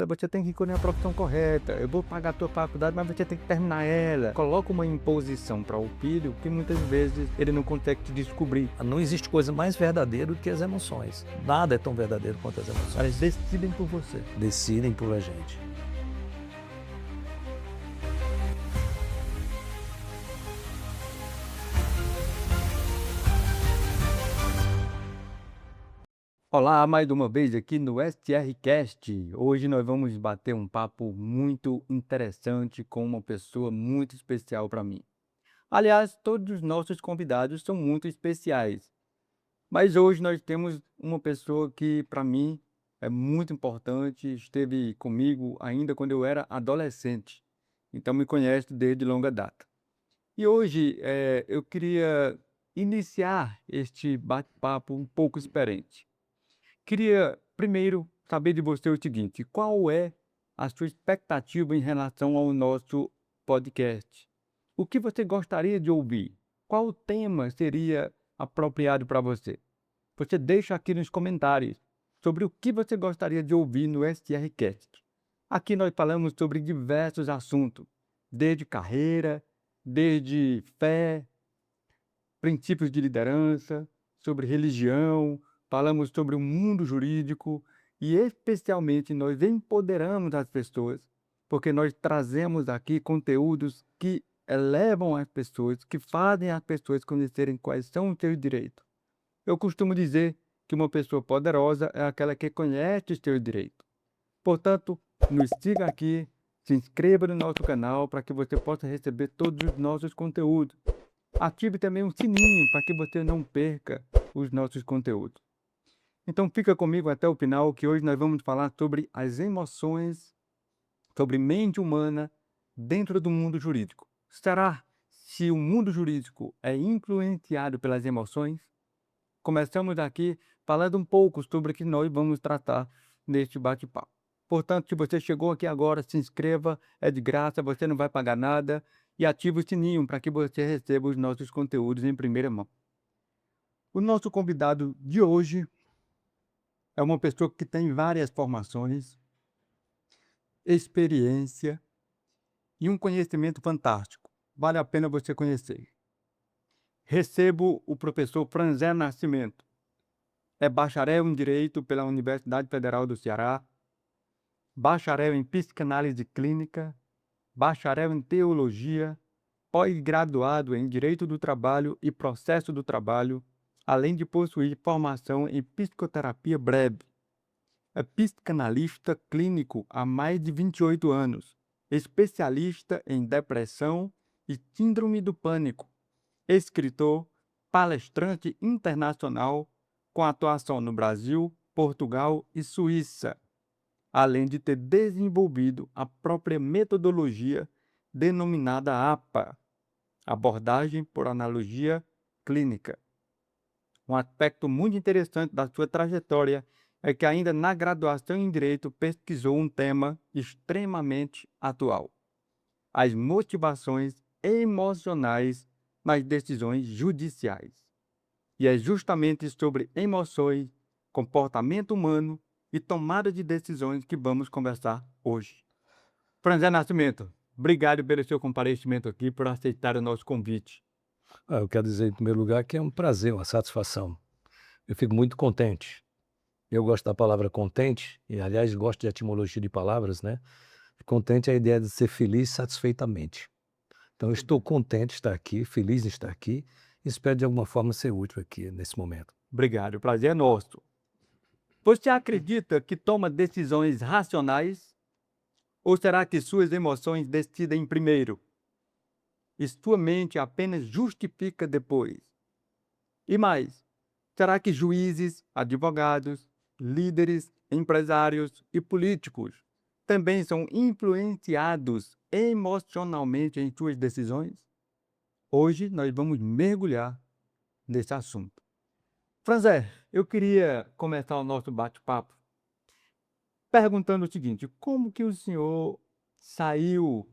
Você tem que escolher a profissão correta, eu vou pagar a tua faculdade, mas você tem que terminar ela. Coloca uma imposição para o filho que muitas vezes ele não consegue te descobrir. Não existe coisa mais verdadeira do que as emoções. Nada é tão verdadeiro quanto as emoções. Elas decidem por você. Decidem por a gente. Olá, mais uma vez aqui no STRcast. Hoje nós vamos bater um papo muito interessante com uma pessoa muito especial para mim. Aliás, todos os nossos convidados são muito especiais, mas hoje nós temos uma pessoa que para mim é muito importante, esteve comigo ainda quando eu era adolescente, então me conhece desde longa data. E hoje eu queria iniciar este bate-papo um pouco diferente. Queria primeiro saber de você o seguinte: qual é a sua expectativa em relação ao nosso podcast? O que você gostaria de ouvir? Qual tema seria apropriado para você? Você deixa aqui nos comentários sobre o que você gostaria de ouvir no STRcast. Aqui nós falamos sobre diversos assuntos, desde carreira, desde fé, princípios de liderança, sobre religião, falamos sobre o mundo jurídico e, especialmente, nós empoderamos as pessoas, porque nós trazemos aqui conteúdos que elevam as pessoas, que fazem as pessoas conhecerem quais são os seus direitos. Eu costumo dizer que uma pessoa poderosa é aquela que conhece os seus direitos. Portanto, nos siga aqui, se inscreva no nosso canal para que você possa receber todos os nossos conteúdos. Ative também o sininho para que você não perca os nossos conteúdos. Então fica comigo até o final, que hoje nós vamos falar sobre as emoções, sobre mente humana dentro do mundo jurídico. Será se o mundo jurídico é influenciado pelas emoções? Começamos aqui falando um pouco sobre o que nós vamos tratar neste bate-papo. Portanto, se você chegou aqui agora, se inscreva, é de graça, você não vai pagar nada e ative o sininho para que você receba os nossos conteúdos em primeira mão. O nosso convidado de hoje é uma pessoa que tem várias formações, experiência e um conhecimento fantástico. Vale a pena você conhecer. Recebo o professor Franzé Nascimento. É bacharel em Direito pela Universidade Federal do Ceará, bacharel em Psicanálise Clínica, bacharel em Teologia, pós-graduado em Direito do Trabalho e Processo do Trabalho, além de possuir formação em Psicoterapia Breve. É psicanalista clínico há mais de 28 anos, especialista em depressão e síndrome do pânico, escritor, palestrante internacional com atuação no Brasil, Portugal e Suíça, além de ter desenvolvido a própria metodologia denominada APA, abordagem por analogia clínica. Um aspecto muito interessante da sua trajetória é que ainda na graduação em Direito pesquisou um tema extremamente atual: as motivações emocionais nas decisões judiciais. E é justamente sobre emoções, comportamento humano e tomada de decisões que vamos conversar hoje. Franzé Nascimento, obrigado pelo seu comparecimento aqui, por aceitar o nosso convite. Eu quero dizer, em primeiro lugar, que é um prazer, uma satisfação. Eu fico muito contente. Eu gosto da palavra contente, e aliás gosto de etimologia de palavras, né? Contente é a ideia de ser feliz satisfeitamente. Então eu estou contente de estar aqui, feliz de estar aqui, e espero de alguma forma ser útil aqui nesse momento. Obrigado, o prazer é nosso. Você acredita que toma decisões racionais? Ou será que suas emoções decidem primeiro e sua mente apenas justifica depois? E mais, será que juízes, advogados, líderes, empresários e políticos também são influenciados emocionalmente em suas decisões? Hoje nós vamos mergulhar nesse assunto. Franzé, eu queria começar o nosso bate-papo perguntando o seguinte: como que o senhor saiu,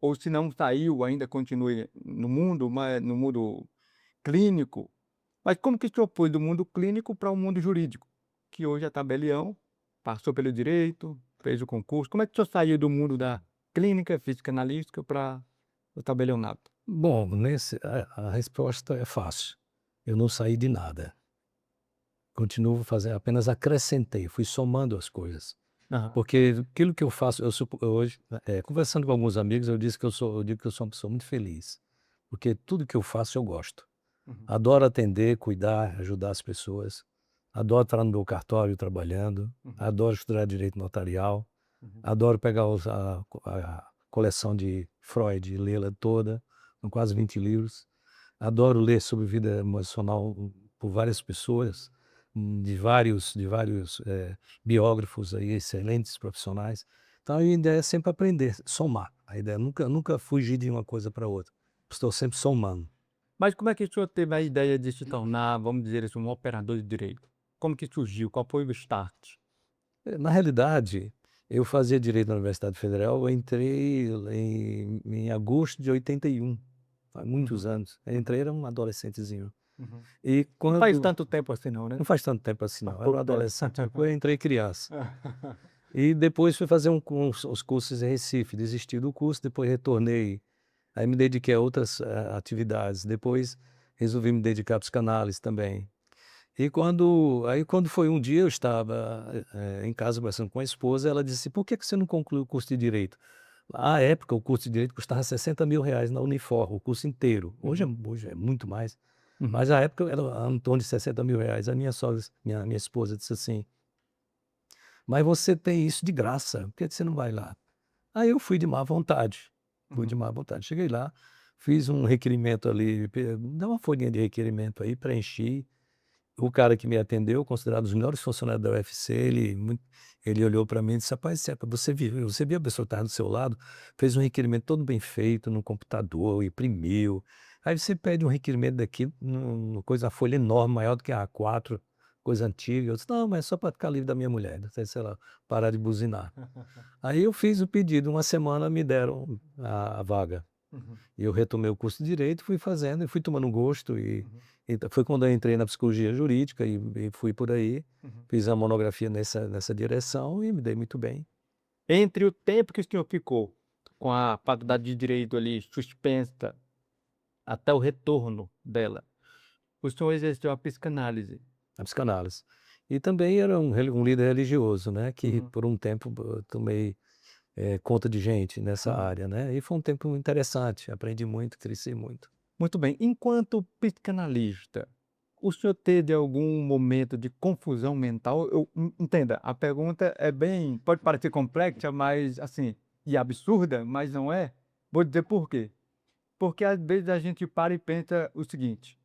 ou se não saiu, ainda continue no mundo, mas no mundo clínico, mas como que o senhor foi do mundo clínico para o mundo jurídico, que hoje é tabelião, passou pelo direito? fez o concurso. Como é que o senhor saiu do mundo da clínica física analítica para o tabelionato? Bom, a resposta é fácil. Eu não saí de nada. Continuo fazendo, apenas acrescentei, fui somando as coisas. Aham. Porque aquilo que eu faço, hoje, conversando com alguns amigos, eu digo que eu sou uma pessoa muito feliz, porque tudo que eu faço eu gosto. Uhum, Adoro atender, cuidar, ajudar as pessoas, adoro estar no meu cartório trabalhando, uhum, adoro estudar direito notarial, uhum. adoro pegar a coleção de Freud e lê-la toda, são quase 20 livros. Adoro ler sobre vida emocional por várias pessoas, de vários biógrafos aí, excelentes profissionais. Então a ideia é sempre aprender, somar. A ideia é nunca fugir de uma coisa para outra. Estou sempre somando. Mas como é que o senhor teve a ideia de se tornar, vamos dizer assim, um operador de direito? Como que surgiu? Qual foi o start? Na realidade, eu fazia direito na Universidade Federal, eu entrei em agosto de 81, faz muitos Uhum, anos. Eu uhum, entrei, era um adolescentezinho. uhum. E Não faz quando tanto tempo assim não, né? não faz tanto tempo assim Faz não, eu era um pouco tempo. adolescente, depois eu entrei criança. E depois fui fazer os cursos em Recife, desisti do curso, depois retornei, aí me dediquei a outras, atividades, depois resolvi me dedicar à psicanálise também. E quando foi um dia eu estava, em casa conversando com a esposa, ela disse: "Por que você não concluiu o curso de direito?". À época o curso de direito custava R$ 60.000 na Unifor, o curso inteiro, Uhum, hoje é muito mais, uhum. mas à época era em torno de R$ 60.000. A minha sogra, minha esposa disse assim: "Mas você tem isso de graça, por que que você não vai lá?". Aí eu fui de má vontade, fui de Uhum. má vontade. Cheguei lá, fiz um requerimento ali, dá uma folhinha de requerimento aí, preenchi. O cara que me atendeu, considerado um dos melhores funcionários da UFC, ele olhou para mim e disse: "Rapaz, você viu a pessoa que estava do seu lado, fez um requerimento todo bem feito no computador, imprimiu. Aí você pede um requerimento daqui, coisa, a folha enorme, maior do que a A4, coisa antiga". Eu disse: "Não, mas é só para ficar livre da minha mulher, sei lá, parar de buzinar". Aí eu fiz o pedido, uma semana me deram a vaga. Uhum, E eu retomei o curso de direito, fui fazendo e fui tomando gosto uhum, foi quando eu entrei na psicologia jurídica e fui por aí, uhum. fiz a monografia nessa direção e me dei muito bem. Entre o tempo que o senhor ficou com a faculdade de direito ali suspensa até o retorno dela, o senhor exerceu a psicanálise. A psicanálise. E também era um líder religioso, né, que Uhum, por um tempo eu tomei, conta de gente nessa uhum. área, né, e foi um tempo interessante, aprendi muito, cresci muito. Muito bem. Enquanto psicanalista, o senhor teve algum momento de confusão mental? Entenda, a pergunta é bem pode parecer complexa, mas, assim, e absurda, mas não é. Vou dizer por quê. Porque às vezes a gente para e pensa o seguinte: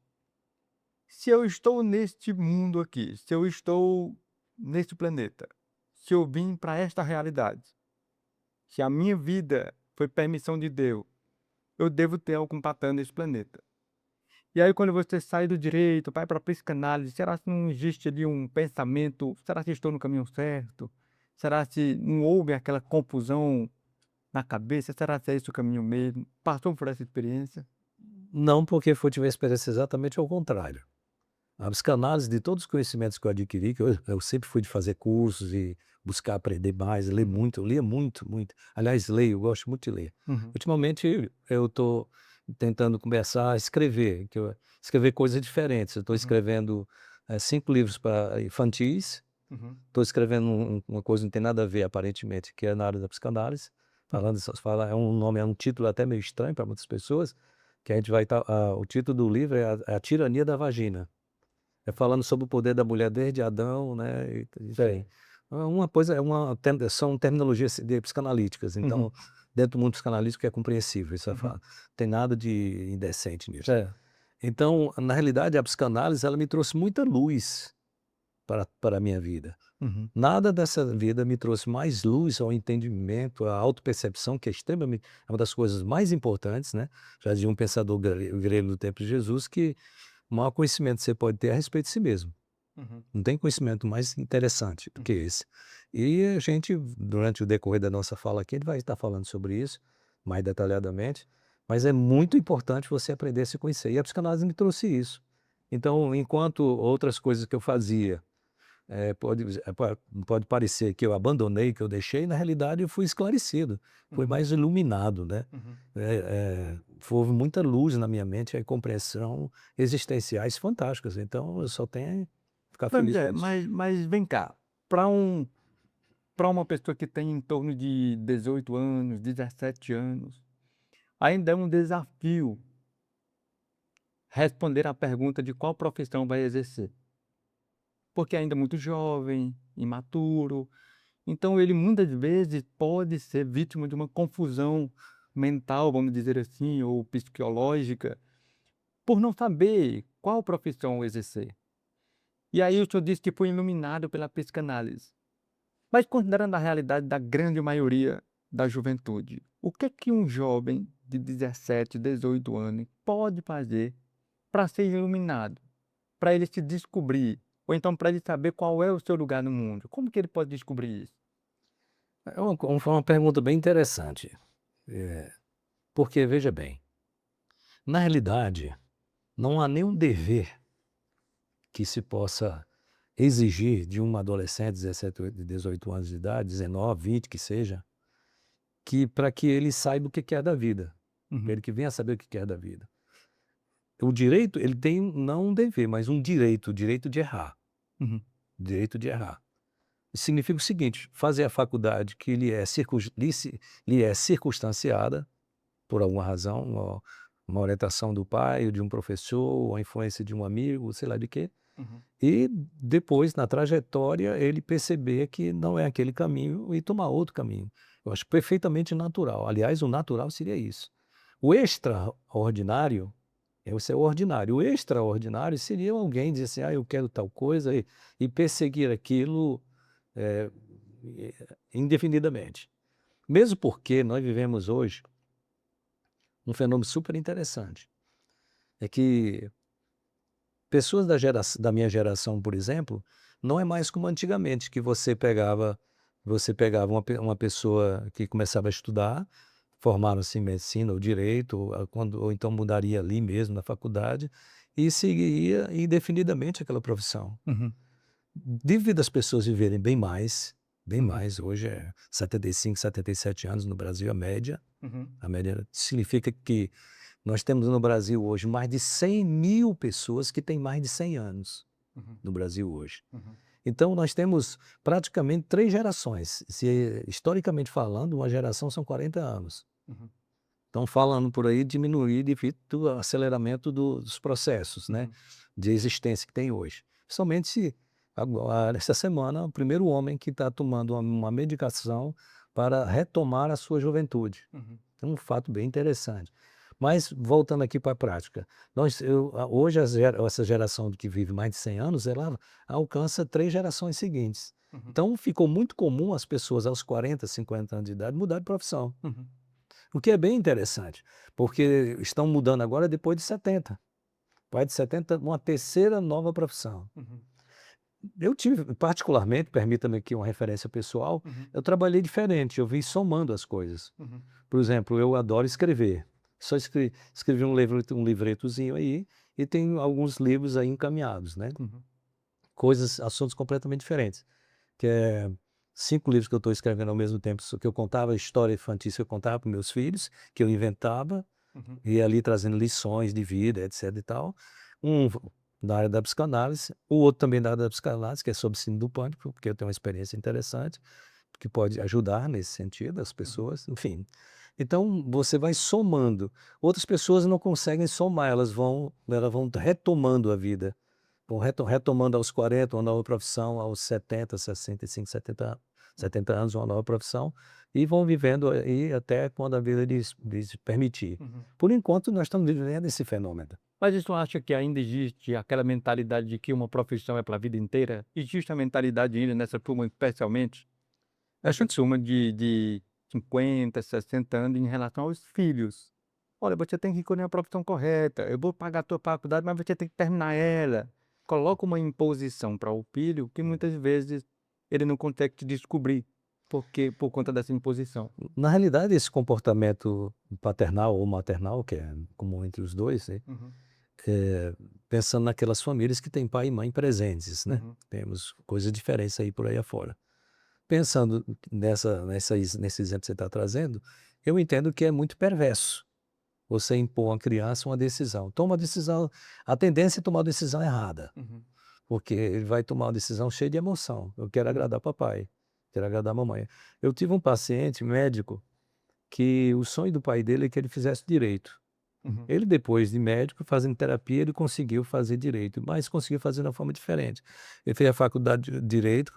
"Se eu estou neste mundo aqui, se eu estou neste planeta, se eu vim para esta realidade, se a minha vida foi permissão de Deus, eu devo ter algum papel nesse planeta". E aí quando você sai do direito, vai para a psicanálise, será que não existe ali um pensamento: "Será que estou no caminho certo? Será se não houve aquela confusão na cabeça? Será se é esse o caminho mesmo?". Passou por essa experiência? Não, porque tive a experiência exatamente ao contrário. A psicanálise, de todos os conhecimentos que eu adquiri, que eu sempre fui de fazer cursos e buscar aprender mais, ler Uhum, muito, eu lia muito, muito. Aliás, leio, eu gosto muito de ler. uhum, Ultimamente eu estou tentando começar a escrever, escrever coisas diferentes. Eu estou uhum, escrevendo 5 livros para infantis, uhum, estou escrevendo uma coisa que não tem nada a ver, aparentemente, que é na área da psicanálise. uhum. É um nome, é um título até meio estranho para muitas pessoas, que a gente vai estar. O título do livro é a Tirania da Vagina. É falando sobre o poder da mulher desde Adão, né, e enfim. Sei. São terminologias de psicanalíticas, Uhum, então, dentro do mundo psicanalítico é compreensível, isso é uhum. fa tem nada de indecente nisso. Certo. Então, na realidade, a psicanálise ela me trouxe muita luz para a minha vida. Uhum, Nada dessa vida me trouxe mais luz ao entendimento, à autopercepção, que é uma das coisas mais importantes, né. Já dizia um pensador grego do tempo de Jesus que o maior conhecimento que você pode ter é a respeito de si mesmo. uhum, Não tem conhecimento mais interessante do que uhum, esse. E a gente, durante o decorrer da nossa fala aqui, ele vai estar falando sobre isso mais detalhadamente, mas é muito importante você aprender a se conhecer. E a psicanálise me trouxe isso. Então, enquanto outras coisas que eu fazia, pode parecer que eu abandonei, que eu deixei, na realidade eu fui esclarecido, fui Uhum, mais iluminado, né. uhum. Houve muita luz na minha mente e compreensão existenciais fantásticas, então eu só tenho a ficar Pois feliz é, com isso. mas vem cá, para uma pessoa que tem em torno de 18 anos, 17 anos, ainda é um desafio responder à pergunta de qual profissão vai exercer, porque ainda é muito jovem, imaturo, então ele muitas vezes pode ser vítima de uma confusão mental, vamos dizer assim, ou psicológica, por não saber qual profissão exercer. E aí o senhor disse que foi iluminado pela psicanálise. Mas considerando a realidade da grande maioria da juventude, o que é que um jovem de 17, 18 anos pode fazer para ser iluminado, para ele se descobrir, ou então para ele saber qual é o seu lugar no mundo? Como que ele pode descobrir isso? Foi uma pergunta bem interessante, eh, porque veja bem, na realidade, não há nenhum dever que se possa exigir de um adolescente, 17, 18 anos de idade, 19, 20 que seja, que para que ele saiba o que quer da vida, para Uhum, ele que venha saber o que quer da vida. O direito, ele tem não um dever, mas um direito, o direito de errar, uhum, direito de errar. Significa o seguinte, fazer a faculdade que lhe é circunstanciada, por alguma razão, uma orientação do pai ou de um professor, ou a influência de um amigo, sei lá de quê, uhum, e depois, na trajetória, ele perceber que não é aquele caminho e tomar outro caminho. Eu acho perfeitamente natural. Aliás, o natural seria isso. O extraordinário é o seu ordinário. O extraordinário seria alguém dizer assim: "Ah, eu quero tal coisa", e perseguir aquilo, eh, indefinidamente. Mesmo porque nós vivemos hoje um fenômeno super interessante, é que pessoas da minha geração, por exemplo, não é mais como antigamente, que você pegava uma pessoa que começava a estudar, formaram-se em medicina ou direito, ou então mudaria ali mesmo na faculdade, e seguiria indefinidamente aquela profissão. uhum, Devido às pessoas viverem bem uhum, mais, hoje é 75, 77 anos no Brasil, uhum, a média significa que nós temos no Brasil hoje mais de 100.000 pessoas que têm mais de 100 anos, uhum, no Brasil hoje. uhum, Então nós temos praticamente 3 gerações, se historicamente falando, uma geração são 40 anos. uhum, Estão falando por aí diminuir devido ao aceleramento dos processos, né, uhum, de existência que tem hoje. Somente se agora essa semana, o primeiro homem que está tomando uma medicação para retomar a sua juventude. uhum, É um fato bem interessante. Mas voltando aqui para a prática, hoje essa geração que vive mais de 100 anos, ela alcança 3 gerações seguintes. uhum, Então ficou muito comum as pessoas aos 40, 50 anos de idade mudar de profissão, uhum, o que é bem interessante, porque estão mudando agora depois de 70. Vai de 70, uma terceira nova profissão. uhum, Eu tive particularmente, permita-me aqui uma referência pessoal, uhum, eu trabalhei diferente, eu vim somando as coisas. uhum, Por exemplo, eu adoro escrever. Só escrevi um livretozinho aí, e tenho alguns livros aí encaminhados, né, uhum, assuntos completamente diferentes, que é 5 livros que eu estou escrevendo ao mesmo tempo, que eu contava história infantil, que eu contava para meus filhos, que eu inventava, uhum, e ali trazendo lições de vida, etc e tal. Um da área da psicanálise, o outro também da área da psicanálise, que é sobre síndrome do pânico, porque eu tenho uma experiência interessante, que pode ajudar nesse sentido as uhum, pessoas, enfim. Então você vai somando. Outras pessoas não conseguem somar, elas vão retomando a vida, vão retomando aos 40 uma nova profissão, aos 70, 65, 70 anos uma nova profissão, e vão vivendo aí até quando a vida lhes permitir. uhum. Por enquanto nós estamos vivendo esse fenômeno. Mas isso acha que ainda existe aquela mentalidade de que uma profissão é para a vida inteira? Existe a mentalidade ainda nessa turma especialmente? Essa turma de 50, 60 anos em relação aos filhos. "Olha, você tem que escolher a profissão correta, eu vou pagar a tua faculdade, mas você tem que terminar ela". Coloca uma imposição para o filho que muitas vezes ele não consegue te descobrir, porque por conta dessa imposição. Na realidade, esse comportamento paternal ou maternal, que é comum entre os dois, né, Uhum, eh, pensando naquelas famílias que têm pai e mãe presentes, né. Uhum, Temos coisas diferentes aí por aí afora. Pensando nesse exemplo que você está trazendo, eu entendo que é muito perverso você impor à criança uma decisão. Toma uma decisão, a tendência é tomar uma decisão errada, uhum, porque ele vai tomar uma decisão cheia de emoção. Eu quero uhum, agradar papai, quero agradar mamãe. Eu tive um paciente médico que o sonho do pai dele é que ele fizesse direito. uhum, Ele, depois de médico, fazendo terapia, ele conseguiu fazer direito, mas conseguiu fazer de uma forma diferente. Ele fez a faculdade de direito,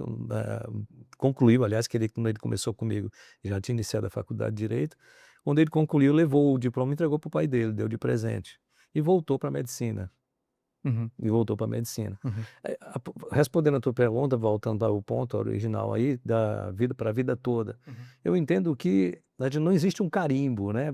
concluiu, aliás, que ele, quando ele começou comigo, já tinha iniciado a faculdade de direito. Quando ele concluiu, levou o diploma e entregou para o pai dele, deu de presente. E voltou para a medicina. uhum, E voltou para a medicina. uhum, Respondendo a tua pergunta, voltando ao ponto original aí, da vida para a vida toda, uhum, eu entendo que não existe um carimbo, né,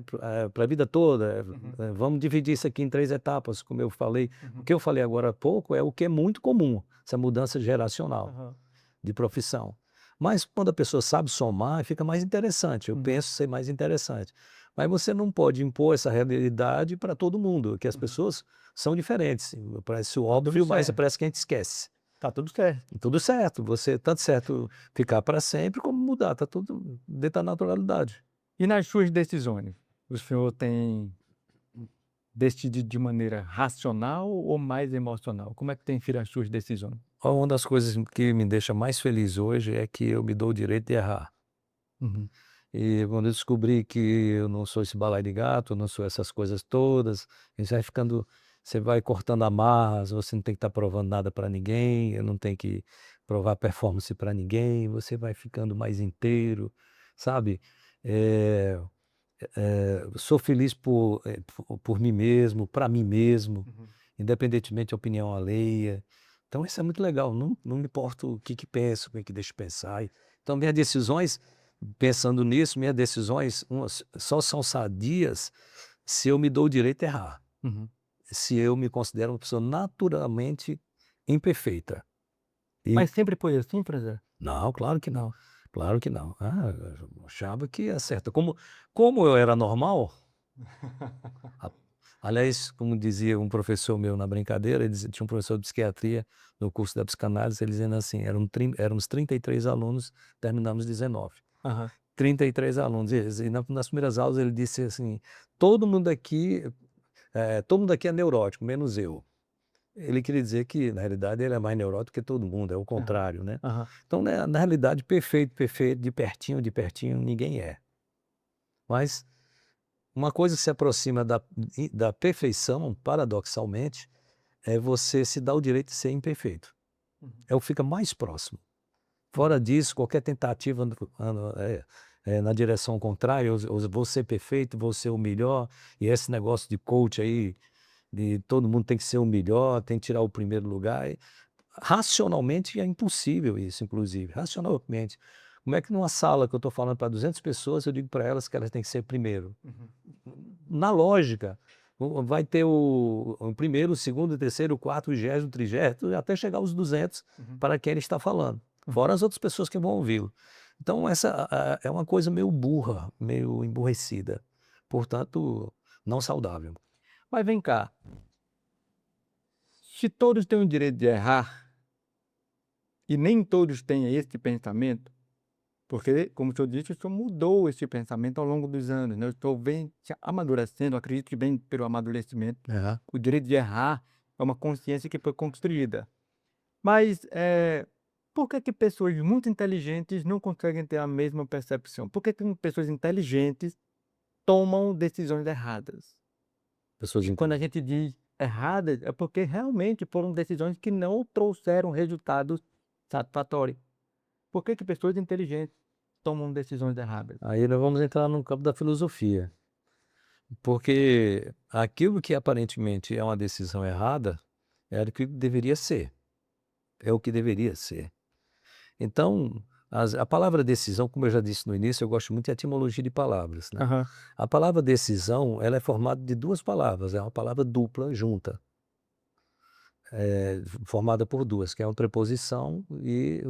para a vida toda, uhum, vamos dividir isso aqui em 3 etapas, como eu falei. O uhum, que eu falei agora há pouco é o que é muito comum, essa mudança geracional aham, de profissão. Mas quando a pessoa sabe somar, fica mais interessante, eu uhum, penso ser mais interessante. Mas você não pode impor essa realidade para todo mundo, que as uhum. pessoas são diferentes. Parece Tá tudo óbvio, mas certo, parece que a gente esquece. tá tudo certo. E tudo certo, você tanto certo ficar para sempre como mudar, tá tudo dentro da naturalidade. E nas suas decisões, o senhor tem decidido de maneira racional ou mais emocional? Como é que tem sido as suas decisões? Uma das coisas que me deixa mais feliz hoje é que eu me dou o direito de errar. Uhum, E quando eu descobri que eu não sou esse balaio de gato, não sou essas coisas todas, e você vai cortando amarras, você não tem que estar provando nada para ninguém, eu não tenho que provar performance para ninguém, você vai ficando mais inteiro, sabe? Eh sou feliz por mim mesmo, para mim mesmo, uhum, independentemente da opinião alheia. Então isso é muito legal, não me importo o que que penso, o que que deixo pensar. Então minhas decisões, pensando nisso, minhas decisões só são sadias se eu me dou o direito de errar, uhum. se eu me considero uma pessoa naturalmente imperfeita. E Mas sempre foi assim, Frazão? não, claro que não, claro que não. Ah, eu achava que ia certo. Como eu era normal. A Aliás, como dizia um professor meu na brincadeira, ele dizia, tinha um professor de psiquiatria no curso da psicanálise, ele dizendo assim, éramos 33 alunos, terminamos 19. Aham. 33 alunos, e nas primeiras aulas ele disse assim: "Todo mundo aqui, todo mundo aqui é neurótico, menos eu". Ele queria dizer que, na realidade, ele é mais neurótico que todo mundo, é o Aham. contrário, né. Aham. Então, né, na realidade, perfeito, perfeito, de pertinho, ninguém é. Mas uma coisa que se aproxima da perfeição, paradoxalmente, é você se dar o direito de ser imperfeito. Uhum. É o que fica mais próximo. Fora Uhum. disso, qualquer tentativa na direção contrária, eu vou ser perfeito, vou ser o melhor, e esse negócio de coach aí, de todo mundo tem que ser o melhor, tem que tirar o primeiro lugar, racionalmente é impossível isso, inclusive, racionalmente. Como é que numa sala que eu estou falando para 200 pessoas, eu digo para elas que elas têm que ser primeiro? Uhum. Na lógica, vai ter o primeiro, o segundo, o terceiro, o quarto, o 20º, o 30º, até chegar aos 200 Uhum. para quem ele está falando, Uhum. fora as outras pessoas que vão ouvi-lo. Então essa é uma coisa meio burra, meio emburrecida, portanto, não saudável. Mas vem cá, se todos têm o direito de errar e nem todos têm esse pensamento, porque, como o senhor disse, o senhor mudou esse pensamento ao longo dos anos, né, eu estou vendo se amadurecendo, acredito que vem pelo amadurecimento. É. O direito de errar é uma consciência que foi construída. Mas, por que que pessoas muito inteligentes não conseguem ter a mesma percepção? Por que que pessoas inteligentes tomam decisões erradas? Pessoas E quando a gente diz erradas, é porque realmente foram decisões que não trouxeram resultados satisfatórios. Por que que pessoas inteligentes tomam decisões erradas? Aí nós vamos entrar no campo da filosofia, porque aquilo que aparentemente é uma decisão errada, era o que deveria ser, é o que deveria ser. Então, a palavra decisão, como eu já disse no início, eu gosto muito de etimologia de palavras, né. Aham. A palavra decisão, ela é formada de 2 palavras, é uma palavra dupla junta, formada por 2, que é uma preposição e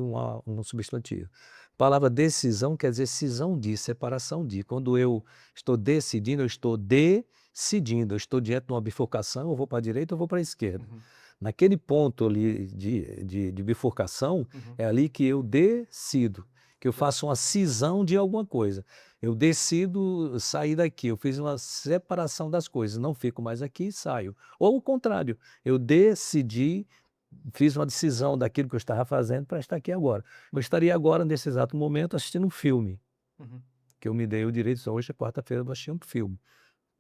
um substantivo. palavra decisão quer dizer cisão de, separação de. Quando eu estou decidindo, eu estou decidindo. Eu estou diante de uma bifurcação, eu vou para a direita ou vou para a esquerda. Uhum. Naquele ponto ali de bifurcação, Uhum. é ali que eu decido, que eu faço uma cisão de alguma coisa. Eu decido sair daqui, eu fiz uma separação das coisas, não fico mais aqui e saio. Ou o contrário, eu decidi, fiz uma decisão daquilo que eu estava fazendo para estar aqui agora. Eu estaria agora, nesse exato momento, assistindo um filme, Uhum. que eu me dei o direito, só hoje é quarta-feira, eu vou assistir um filme.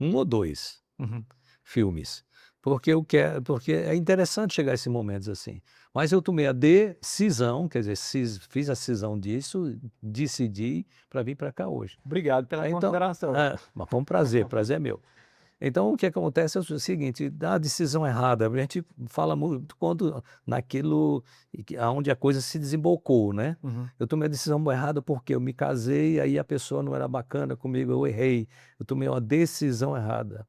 Um ou dois Uhum. filmes. Porque é interessante chegar a esses momentos assim. Mas eu tomei a decisão, quer dizer, fiz a cisão disso, decidi para vir para cá hoje. Obrigado pela Então, consideração. mas foi um prazer, prazer é meu. Então, o que acontece é o seguinte, da decisão errada, a gente fala muito quando naquilo aonde a coisa se desembocou, né? Uhum. Eu tomei a decisão errada porque eu me casei, aí a pessoa não era bacana comigo, eu errei. Eu tomei uma decisão errada.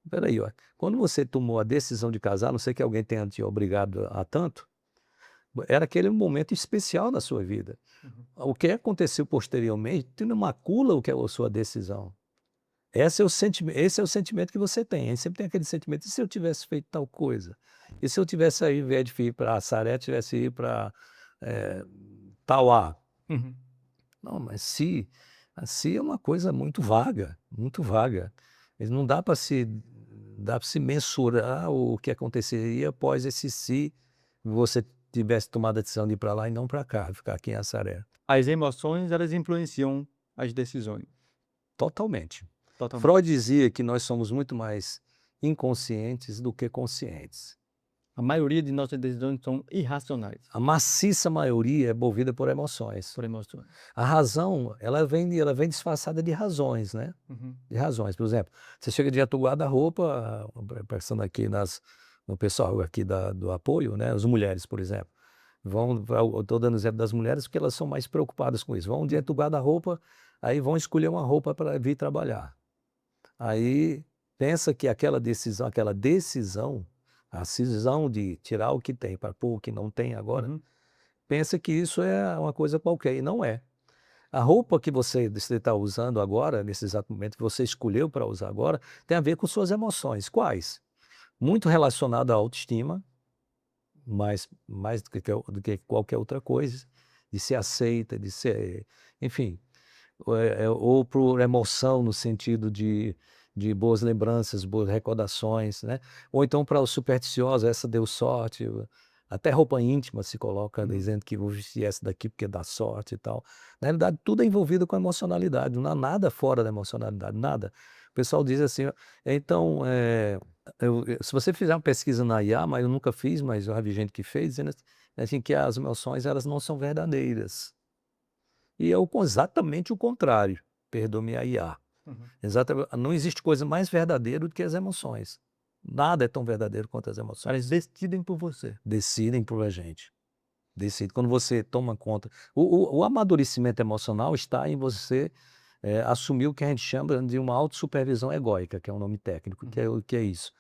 Espera aí, ó. Quando você tomou a decisão de casar, a não sei que alguém tenha te obrigado a tanto, era aquele momento especial na sua vida. Uhum. O que aconteceu posteriormente não macula o que é a sua decisão. Esse é o sentimento que você tem. Aí sempre tem aquele sentimento, e se eu tivesse feito tal coisa? E se eu tivesse aí, ao invés de ir para Saré, tivesse ido para Tauá? Uhum. Não, mas se é uma coisa muito vaga, muito vaga. Não dá para se mensurar o que aconteceria após esse se você tivesse tomado a decisão de ir para lá e não para cá, ficar aqui em Assaré. As emoções, elas influenciam as decisões, Totalmente. totalmente. Freud dizia que nós somos muito mais inconscientes do que conscientes. A maioria de nossas decisões são irracionais, A maciça maioria é movida por emoções. por emoções. A razão, ela vem disfarçada de razões, né? Uhum. De razões. Por exemplo, você chega diante do guarda-roupa, pensando aqui no pessoal aqui do apoio, né? As mulheres, por exemplo. Eu estou dando exemplo das mulheres porque elas são mais preocupadas com isso. Vão diante do guarda-roupa, aí vão escolher uma roupa para vir trabalhar. Aí pensa que aquela decisão, a cisão de tirar o que tem para pôr o que não tem agora, Uhum. pensa que isso é uma coisa qualquer, e não é. A roupa que você está usando agora, nesse exato momento que você escolheu para usar agora, tem a ver com suas emoções. Quais? Muito relacionado à autoestima, mais do que qualquer outra coisa, de ser aceita, de ser, enfim, ou por emoção no sentido de boas lembranças, boas recordações, né? Ou então para os supersticiosos, essa deu sorte, até roupa íntima se coloca Uhum. dizendo que vou vestir essa daqui porque dá sorte e tal. Na realidade, tudo é envolvido com emocionalidade, não há nada fora da emocionalidade, nada. O pessoal diz assim, ó, então, se você fizer uma pesquisa na IA, mas eu nunca fiz, mas eu já vi gente que fez, dizendo assim, que as emoções elas não são verdadeiras. E é exatamente o contrário, perdoe-me a IA. Uhum. Não existe coisa mais verdadeira do que as emoções. Nada é tão verdadeiro quanto as Elas emoções. decidem por você. Decidem por a gente. Decide. Quando você toma conta. O amadurecimento emocional está em você assumir o que a gente chama de uma autossupervisão egóica, que é um nome técnico. Uhum. O que é isso?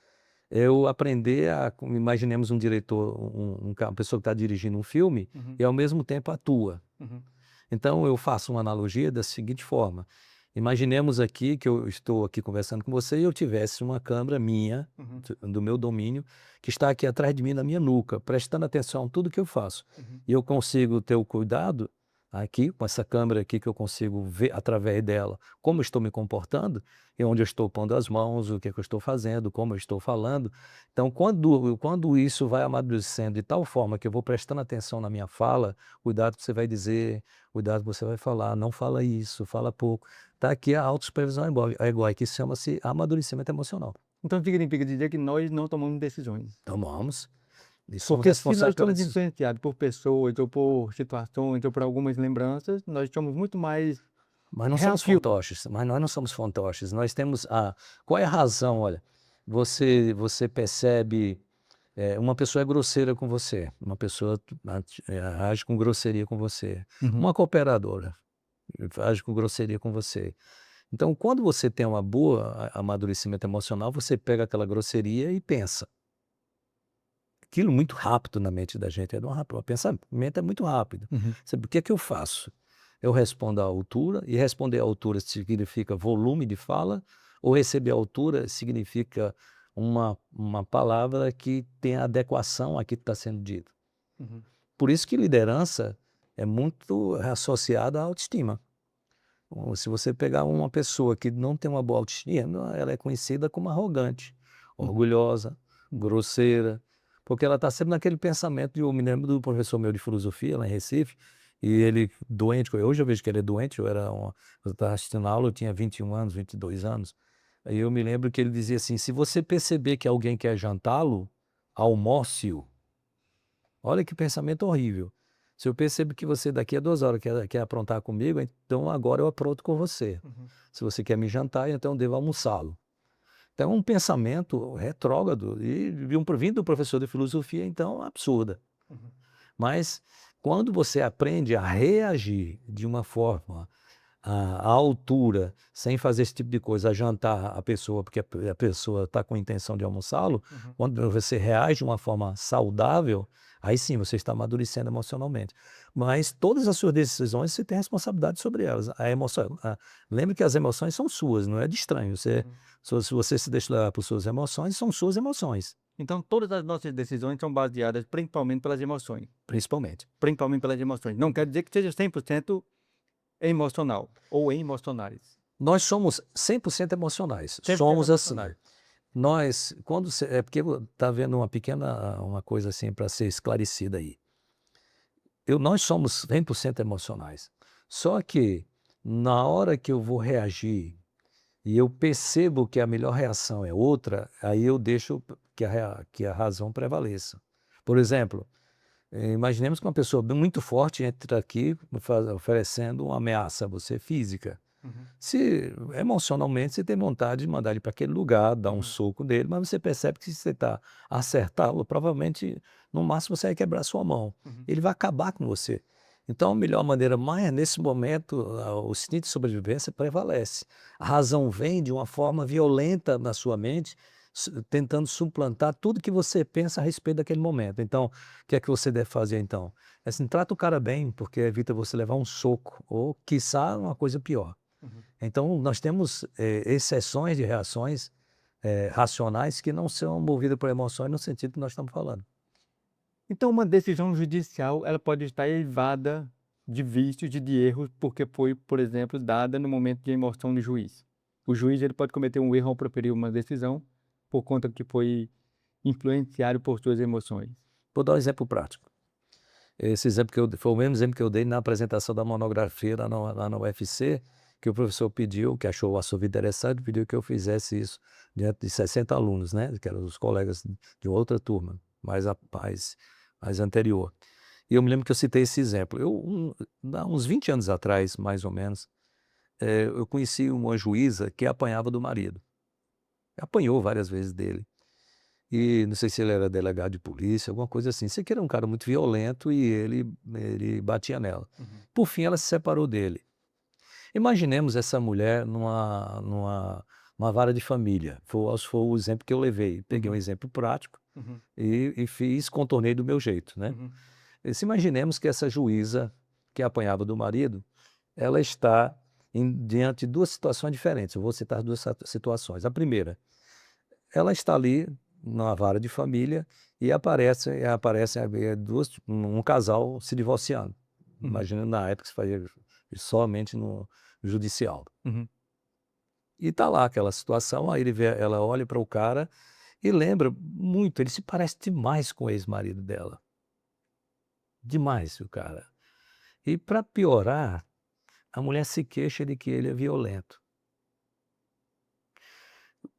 Eu aprender imaginemos um diretor, uma pessoa que está dirigindo um filme Uhum. e ao mesmo tempo atua. Uhum. Então eu faço uma analogia da seguinte forma: imaginemos aqui que eu estou aqui conversando com você e eu tivesse uma câmera minha, Uhum. do meu domínio, que está aqui atrás de mim na minha nuca, prestando atenção a tudo que eu faço. Uhum. E eu consigo ter o cuidado aqui, com essa câmera aqui, que eu consigo ver através dela como eu estou me comportando e onde eu estou pondo as mãos, o que é que eu estou fazendo, como eu estou falando. Então, quando isso vai amadurecendo de tal forma que eu vou prestando atenção na minha fala, cuidado que você vai dizer, cuidado que você vai falar, não fala isso, fala pouco. Está aqui a autossupervisão egóica, isso chama-se amadurecimento emocional. Então significa dizer que nós não tomamos decisões. Tomamos e somos Porque se nós responsáveis pelas estamos decisões. influenciados por pessoas, ou por situações, ou por algumas lembranças, nós somos muito mais Mas não somos reativos. fantoches, mas nós não somos fantoches. Nós temos qual é a razão? Olha, você percebe, uma pessoa é grosseira com você, uma pessoa age com grosseria com você, Uhum. uma cooperadora age com grosseria com você. Então, quando você tem uma boa amadurecimento emocional, você pega aquela grosseria e pensa. Aquilo muito rápido na mente da gente, o pensamento é muito rápido. Uhum. Sabe, o que é que eu faço? Eu respondo à altura, e responder à altura significa volume de fala, ou receber à altura significa uma palavra que tem adequação àquilo que está sendo dito. Uhum. Por isso que liderança é muito associada à autoestima. Se você pegar uma pessoa que não tem uma boa autoestima, ela é conhecida como arrogante, Uhum. orgulhosa, Uhum. grosseira, porque ela está sempre naquele pensamento. Eu me lembro do professor meu de filosofia lá em Recife, e ele doente, hoje eu vejo que ele é doente, eu estava assistindo a aula, eu tinha 21 anos, 22 anos, aí eu me lembro que ele dizia assim: se você perceber que alguém quer jantá-lo, almoce-o. Olha que pensamento horrível. Se eu percebo que você daqui a 2 horas quer aprontar comigo, então agora eu apronto com você. Uhum. Se você quer me jantar, então eu devo almoçá-lo. Então é um pensamento retrógrado e vindo do professor de filosofia, então absurda. Uhum. Mas quando você aprende a reagir de uma forma à altura, sem fazer esse tipo de coisa, a jantar a pessoa, porque a pessoa está com a intenção de almoçá-lo, Uhum. quando você reage de uma forma saudável, aí sim você está amadurecendo emocionalmente. Mas todas as suas decisões você tem responsabilidade sobre elas. Lembre que as emoções são suas, não é de estranho. Uhum. Se você se deixa levar por suas emoções, são suas emoções, Então todas as nossas decisões são baseadas principalmente pelas emoções. principalmente. Principalmente pelas emoções. Não quer dizer que seja 100% emocional ou emocionais. Nós somos 100% emocionais. 100% Somos assim. emocionais. Nós, quando é porque está havendo uma coisa assim para ser esclarecida aí. Nós somos 100% emocionais. Só que na hora que eu vou reagir e eu percebo que a melhor reação é outra, aí eu deixo que a razão prevaleça. Por exemplo, imaginemos que uma pessoa muito forte entra aqui oferecendo uma ameaça a você física. Uhum. Se emocionalmente você tem vontade de mandar ele para aquele lugar, dar um Uhum. soco nele, mas você percebe que se você está acertá-lo, provavelmente no máximo você vai quebrar sua mão. Uhum. Ele vai acabar com você. Então a melhor maneira, mais nesse momento, o instinto de sobrevivência prevalece. A razão vem de uma forma violenta na sua mente, tentando suplantar tudo que você pensa a respeito daquele momento. Então, o que é que você deve fazer então? É assim, trata o cara bem, porque evita você levar um soco, ou quiçá uma coisa pior. Uhum. Então, nós temos exceções de reações racionais que não são movidas por emoções no sentido que nós estamos falando. Então uma decisão judicial, ela pode estar eivada de vícios e de erros, porque foi, por exemplo, dada no momento de emoção do juiz. O juiz ele pode cometer um erro ao proferir uma decisão por conta que foi influenciado por suas emoções. Vou dar um exemplo prático. Esse exemplo foi o mesmo exemplo que eu dei na apresentação da monografia lá na UFC, que o professor pediu, que achou o assunto interessante, pediu que eu fizesse isso diante de 60 alunos, né, que eram os colegas de outra turma, mais anterior. E eu me lembro que eu citei esse exemplo. Há uns 20 anos atrás, mais ou menos, eu conheci uma juíza que apanhava do marido. Apanhou várias vezes dele. E não sei se ele era delegado de polícia, alguma coisa assim. Sei que era um cara muito violento e ele batia nela. Uhum. Por fim, ela se separou dele. Imaginemos essa mulher numa vara de família. Foi o exemplo que eu levei. Peguei um Uhum. exemplo prático Uhum. e contornei do meu jeito, né? Uhum. Se imaginemos que essa juíza que apanhava do marido, ela está diante de duas situações diferentes. Eu vou citar duas situações. A primeira, ela está ali na vara de família e aparece um casal se divorciando. Uhum. Imagina na época que se fazia somente no judicial. Uhum. E está lá aquela situação, aí ela olha para o cara e lembra muito, ele se parece demais com o ex-marido dela. Demais o cara. E para piorar, a mulher se queixa de que ele é violento.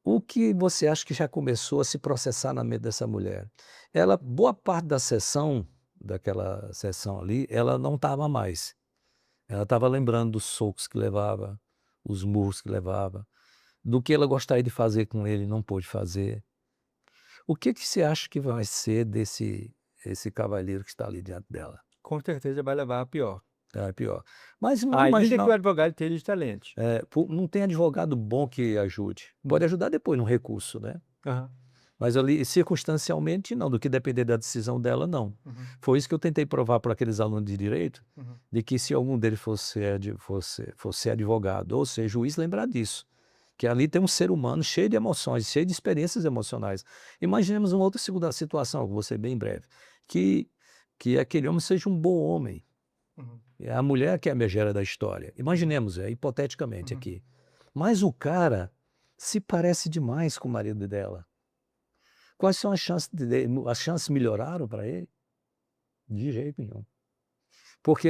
O que você acha que já começou a se processar na mente dessa mulher? Boa parte daquela sessão ali, ela não estava mais. Ela estava lembrando dos socos que levava, os murros que levava, do que ela gostaria de fazer com ele e não pôde fazer. O que que você acha que vai ser esse cavalheiro que está ali diante dela? Com certeza vai levar a pior. É pior. Mas vamos Ainda que imaginar, o advogado esteja excelente. não tem advogado bom que ajude. Pode Uhum. ajudar depois no recurso, né? Aham. Mas ali, circunstancialmente, não, do que depender da decisão dela, não. Uhum, Foi isso que eu tentei provar para aqueles alunos de direito, uhum, de que se algum deles fosse advogado ou ser juiz, lembrar disso, que ali tem um ser humano cheio de emoções, cheio de experiências emocionais. Imaginemos uma outra segunda situação, que vou ser bem breve, que que aquele homem seja um bom homem, uhum, é a mulher que é a megera da história. uhum, Imaginemos, hipoteticamente uhum, aqui. Mas o cara se parece demais com o marido dela. Quais são as chances melhoraram para ele? De jeito nenhum. Porque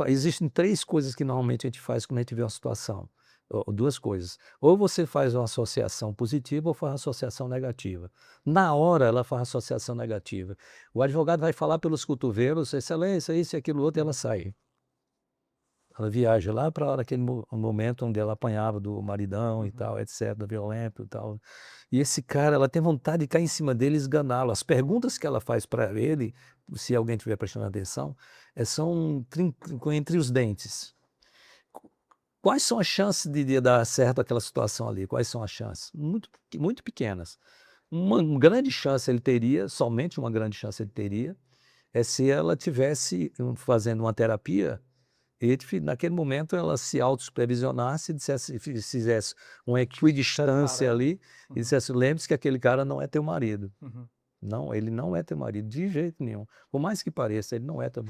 existem 3 coisas que normalmente a gente faz quando a gente vê uma situação, ou 2 coisas, ou você faz uma associação positiva ou faz uma associação negativa. Na hora ela faz uma associação negativa. O advogado vai falar pelos cotovelos: "Excelência, isso e aquilo outro", e ela uhum, sai. Ela viaja lá para aquele momento onde ela apanhava do maridão e uhum, tal, etc, violento e tal. E esse cara, ela tem vontade de cair em cima dele e esganá-lo. As perguntas que ela faz para ele, se alguém estiver prestando atenção, são entre os dentes. Quais são as chances de dar certo aquela situação ali? Quais são as chances? Muito pequenas. Uma grande chance ele teria, somente uma grande chance ele teria, é se ela tivesse fazendo uma terapia e naquele momento ela se autossupervisionasse e fizesse uma equidistância parâmetro. ali e Uhum, dissesse: "Lembre-se que aquele cara não é teu marido. uhum, Não, ele não é teu marido, de jeito nenhum. Por mais que pareça, ele não é teu".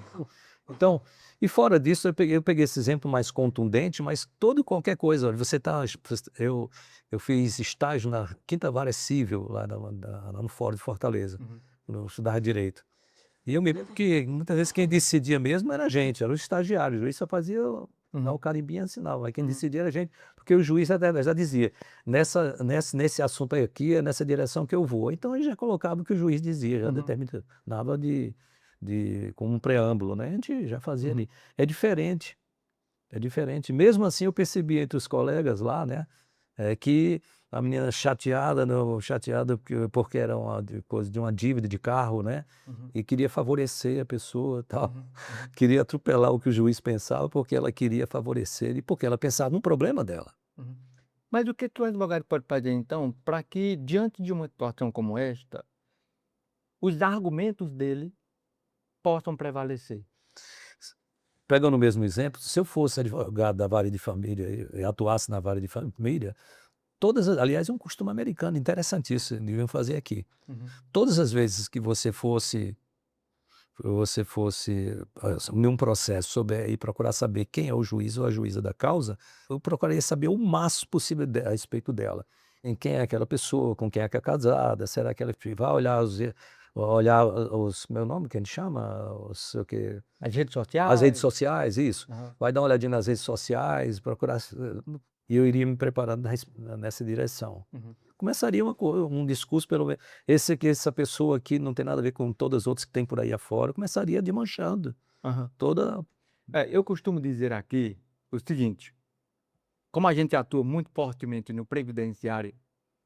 Então, e fora disso, eu peguei esse exemplo mais contundente, mas todo e qualquer coisa, olha, eu fiz estágio na 5ª Vara Civil, lá no Fórum de Fortaleza, uhum, quando eu estudava direito. E eu me lembro que muitas vezes quem decidia mesmo era a gente, era o estagiário, o juiz só fazia dar uhum, o carimbinho e assinava, mas quem uhum, decidia era a gente, porque o juiz já dizia: "Nesse assunto aqui, é nessa direção que eu vou". Então ele já colocava o que o juiz dizia, já uhum, determinava como um preâmbulo, né, a gente já fazia uhum, ali. É diferente, é diferente. Mesmo assim eu percebi entre os colegas lá, né, que a menina chateada porque era uma coisa de uma dívida de carro, né, uhum, e queria favorecer a pessoa, tal. uhum, uhum, Queria atropelar o que o juiz pensava, porque ela queria favorecer e porque ela pensava no problema dela. uhum. Mas o que que o advogado pode fazer então para que, diante de uma situação como esta, os argumentos dele possam prevalecer? Pegando o mesmo exemplo, se eu fosse advogado da vara de família e atuasse na vara de família, aliás, é um costume americano interessantíssimo, deviam fazer aqui. Uhum, Todas as vezes que você fosse assumir um processo, souber e procurar saber quem é o juiz ou a juíza da causa, eu procuraria saber o máximo possível a respeito dela. Em quem é aquela pessoa, com quem é que é casada, será que ela vai olhar meu nome, que a gente chama, os, o que, as redes as redes sociais? sociais, isso. Aham, Vai dar uma olhadinha nas redes sociais, procurar, e eu iria me preparando nessa direção. uhum, Começaria um discurso, pelo menos, essa pessoa aqui não tem nada a ver com todas as outras que tem por aí afora, começaria desmanchando aham. toda. Eu costumo dizer aqui o seguinte: como a gente atua muito fortemente no previdenciário,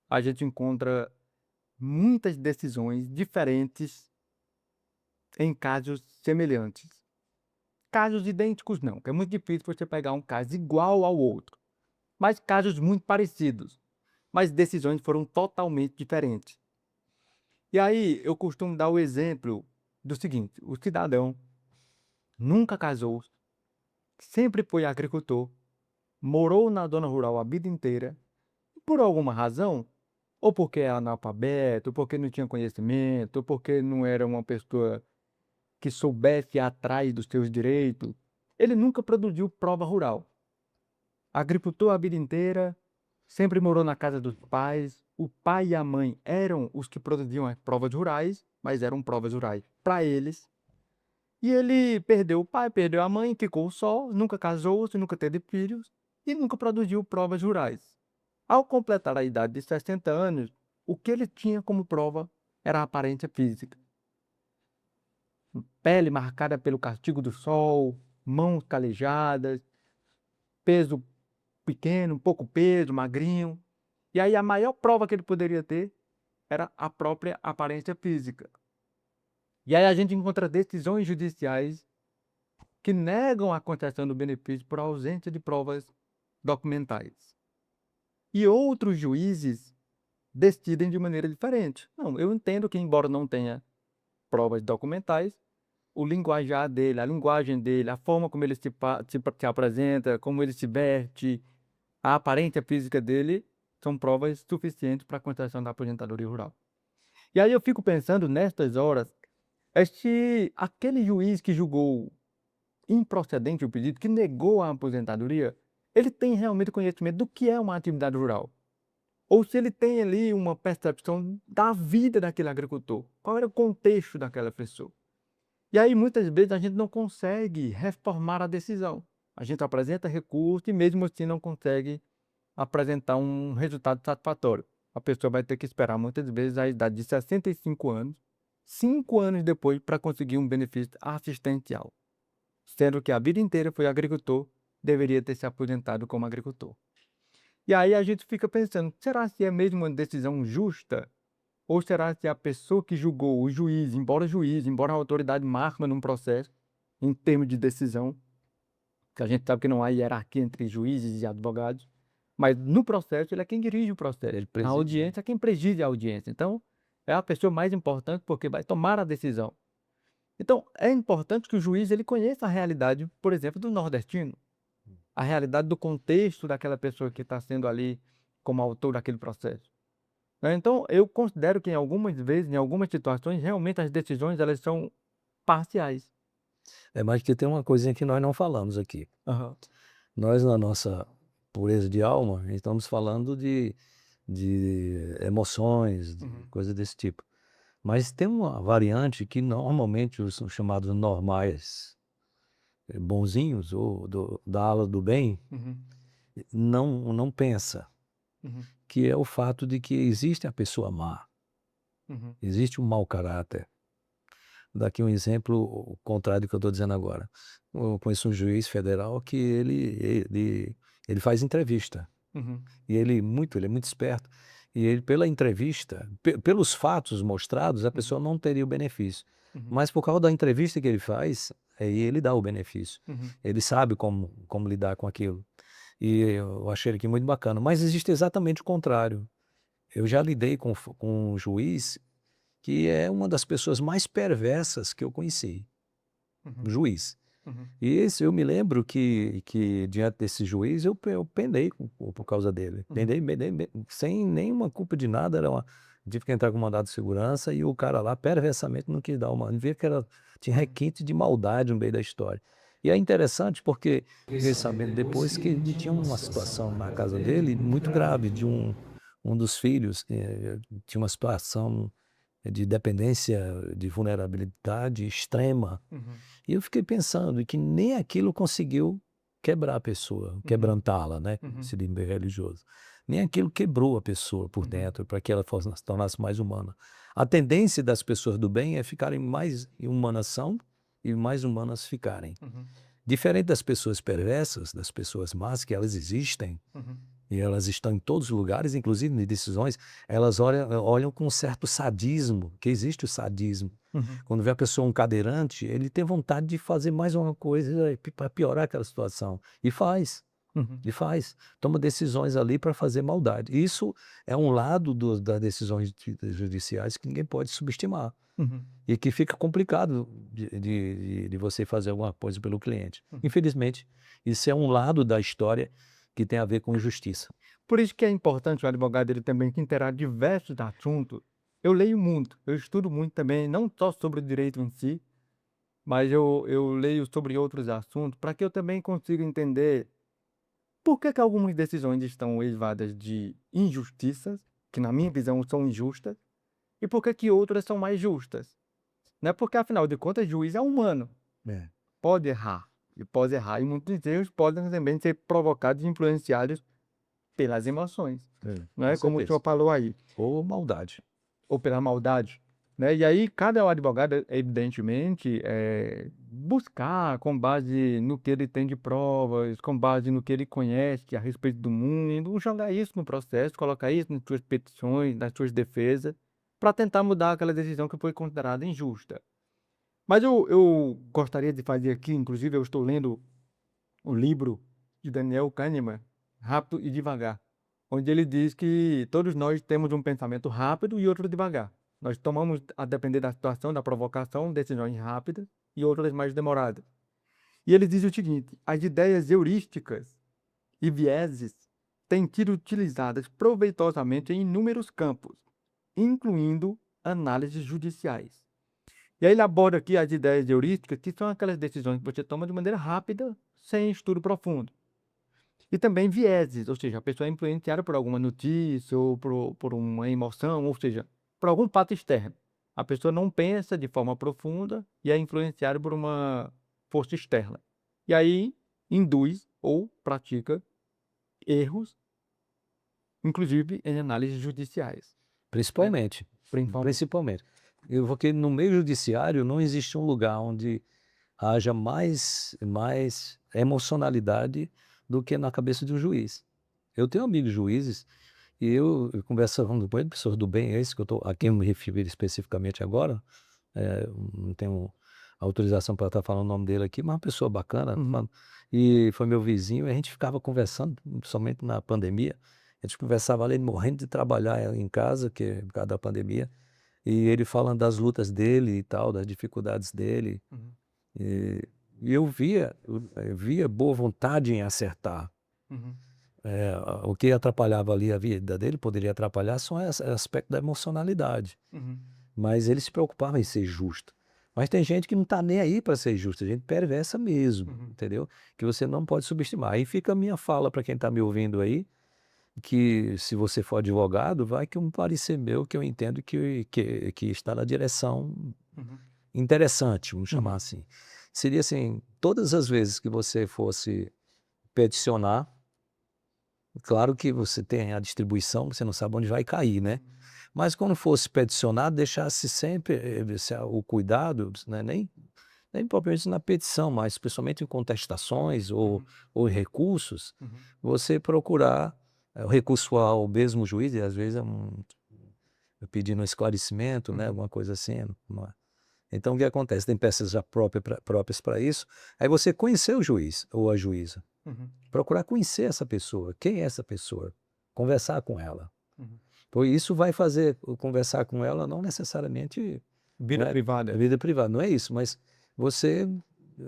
a gente encontra muitas decisões diferentes em casos semelhantes. Casos idênticos não, que é muito difícil você pegar um caso igual ao outro, mas casos muito parecidos, mas decisões foram totalmente diferentes. E aí eu costumo dar o exemplo do seguinte: o cidadão nunca casou, sempre foi agricultor, morou na zona rural a vida inteira, e por alguma razão, ou porque é analfabeto, ou porque não tinha conhecimento, ou porque não era uma pessoa que soubesse ir atrás dos seus direitos, ele nunca produziu prova rural. Agricultor a vida inteira, sempre morou na casa dos pais. O pai e a mãe eram os que produziam as provas rurais, mas eram provas rurais para eles. E ele perdeu o pai, perdeu a mãe, ficou só, nunca casou-se, nunca teve filhos e nunca produziu provas rurais. Ao completar a idade de 60 anos, o que ele tinha como prova era a aparência física. Pele marcada pelo castigo do sol, mãos calejadas, peso pequeno, pouco peso, magrinho. E aí a maior prova que ele poderia ter era a própria aparência física. E aí a gente encontra decisões judiciais que negam a concessão do benefício por ausência de provas documentais. E outros juízes decidem de maneira diferente. Não, eu entendo que, embora não tenha provas documentais, o linguajar dele, a linguagem dele, a forma como ele se apresenta, como ele se veste, a aparência física dele, são provas suficientes para a concessão da aposentadoria rural. E aí eu fico pensando, nestas horas, é se aquele juiz que julgou improcedente o pedido, que negou a aposentadoria, ele tem realmente conhecimento do que é uma atividade rural. Ou se ele tem ali uma percepção da vida daquele agricultor. Qual era o contexto daquela pessoa? E aí, muitas vezes, a gente não consegue reformar a decisão. A gente apresenta recurso e, mesmo assim, não consegue apresentar um resultado satisfatório. A pessoa vai ter que esperar, muitas vezes, a idade de 65 anos, 5 anos depois, para conseguir um benefício assistencial. Sendo que a vida inteira foi agricultor, deveria ter se aposentado como agricultor. E aí a gente fica pensando, será se é mesmo uma decisão justa? Ou será que a pessoa que julgou, o juiz, embora a autoridade máxima num processo, em termos de decisão, que a gente sabe que não há hierarquia entre juízes e advogados, mas no processo ele é quem dirige o processo. Ele Na preside, né. audiência é quem preside a audiência. Então, é a pessoa mais importante porque vai tomar a decisão. Então, é importante que o juiz ele conheça a realidade, por exemplo, do nordestino, a realidade do contexto daquela pessoa que está sendo ali como autor daquele processo. Né? Então, eu considero que em algumas vezes, em algumas situações, realmente as decisões elas são parciais. É, mas que tem uma coisinha que nós não falamos aqui. Aham. Nós, na nossa pureza de alma, estamos falando de emoções, de Uhum. coisa desse tipo. Mas tem uma variante que normalmente os são chamados normais, bonzinhos ou da ala do bem, Uhum. não pensa, Uhum. que é o fato de que existe a pessoa má, Uhum. existe um mau caráter. Vou dar aqui um exemplo contrário do que eu estou dizendo agora. Eu conheço um juiz federal que ele faz entrevista. Uhum. E ele é muito esperto, e ele pela entrevista, pelos fatos mostrados, a Uhum. pessoa não teria o benefício, Uhum. mas por causa da entrevista que ele faz, aí ele dá o benefício. Uhum. Ele sabe como lidar com aquilo. E eu achei ele aqui muito bacana, mas existe exatamente o contrário. Eu já lidei com um juiz que é uma das pessoas mais perversas que eu conheci, um Uhum. juiz. Uhum. E esse eu me lembro que diante desse juiz eu penei por causa dele. Uhum. Penei sem nenhuma culpa de nada, tive que entrar com mandado de segurança e o cara lá perversamente não quis dar uma via que tinha Uhum. requinte de maldade no meio da história. E é interessante porque fiquei sabendo depois que ele tinha uma situação na casa dele muito grave de um dos filhos, tinha uma situação de dependência, de vulnerabilidade extrema. Uhum. E eu fiquei pensando em que nem aquilo conseguiu quebrar a pessoa, Uhum. quebrantá-la, né, Uhum. seria bem religioso. Nem aquilo quebrou a pessoa por Uhum. dentro, para que ela se tornasse mais humana. A tendência das pessoas do bem é ficarem mais humanas são e mais humanas ficarem. Uhum. Diferente das pessoas perversas, das pessoas más, que elas existem, Uhum. e elas estão em todos os lugares, inclusive em decisões, elas olham com um certo sadismo, que existe o sadismo. Uhum. Quando vê a pessoa um cadeirante, ele tem vontade de fazer mais uma coisa para piorar aquela situação. Uhum. E faz. Toma decisões ali para fazer maldade. Isso é um lado das decisões judiciais que ninguém pode subestimar. Uhum. E que fica complicado de você fazer alguma coisa pelo cliente. Uhum. Infelizmente, isso é um lado da história que tem a ver com justiça. Por isso que é importante o advogado ele também que interar diversos assuntos. Eu leio muito, eu estudo muito também, não só sobre o direito em si, mas eu leio sobre outros assuntos para que eu também consiga entender por que que algumas decisões estão eivadas de injustiças, que na minha visão são injustas, e por que que outras são mais justas. Né? Porque afinal de contas, juiz é humano, É, pode errar, e muitos erros podem também ser provocados e influenciados pelas emoções, com né? Como o senhor certeza. falou aí. Ou maldade. Ou pela maldade, né. E aí cada advogado, evidentemente, buscar com base no que ele tem de provas, com base no que ele conhece a respeito do mundo, jogar isso no processo, colocar isso nas suas petições, nas suas defesas, para tentar mudar aquela decisão que foi considerada injusta. Mas eu gostaria de fazer aqui, inclusive eu estou lendo o livro de Daniel Kahneman, Rápido e Devagar, onde ele diz que todos nós temos um pensamento rápido e outro devagar. Nós tomamos, a depender da situação, da provocação, decisões rápidas e outras mais demoradas. E ele diz o seguinte: as ideias heurísticas e vieses têm sido utilizadas proveitosamente em inúmeros campos, incluindo análises judiciais. E aí ele aborda aqui as ideias heurísticas, que são aquelas decisões que você toma de maneira rápida, sem estudo profundo. E também vieses, ou seja, a pessoa é influenciada por alguma notícia ou por uma emoção, ou seja, por algum fato externo. A pessoa não pensa de forma profunda e é influenciada por uma força externa. E aí induz ou pratica erros, inclusive em análises judiciais, né? Principalmente, Principalmente. principalmente. Porque no meio judiciário não existe um lugar onde haja mais emocionalidade do que na cabeça de um juiz. Eu tenho amigos juízes e eu conversando com ele, pessoas do bem, esse que eu tô a quem eu me refiro especificamente agora, não tenho autorização para estar falando o nome dele aqui, mas uma pessoa bacana, Uhum, e foi meu vizinho e a gente ficava conversando, principalmente na pandemia, a gente conversava ali, ele morrendo de trabalhar em casa, que é por causa da pandemia, e ele falando das lutas dele e tal, das dificuldades dele, uhum, e eu via boa vontade em acertar. uhum, O que atrapalhava ali a vida dele, poderia atrapalhar só esse aspecto da emocionalidade, uhum, mas ele se preocupava em ser justo. Mas tem gente que não está nem aí para ser justa, gente perversa mesmo, uhum, entendeu? Que você não pode subestimar. Aí fica a minha fala para quem está me ouvindo aí, que se você for advogado, vai que um parecer meu que eu entendo que está na direção uhum, interessante, vamos chamar uhum, assim. Seria assim, todas as vezes que você fosse peticionar, claro que você tem a distribuição, você não sabe onde vai cair, né? Mas quando fosse peticionar, deixasse sempre o cuidado, né? Nem propriamente na petição, mas principalmente em contestações uhum, ou em recursos, uhum, você procurar o recurso ao mesmo juiz, e às vezes pedindo um esclarecimento, né? uhum, Alguma coisa assim. Então, o que acontece? Tem peças já próprias para isso. Aí você conhecer o juiz ou a juíza, uhum, procurar conhecer essa pessoa. Quem é essa pessoa? Conversar com ela. uhum. Pois isso vai fazer conversar com ela não necessariamente, Vida né, privada. vida privada, não é isso, mas você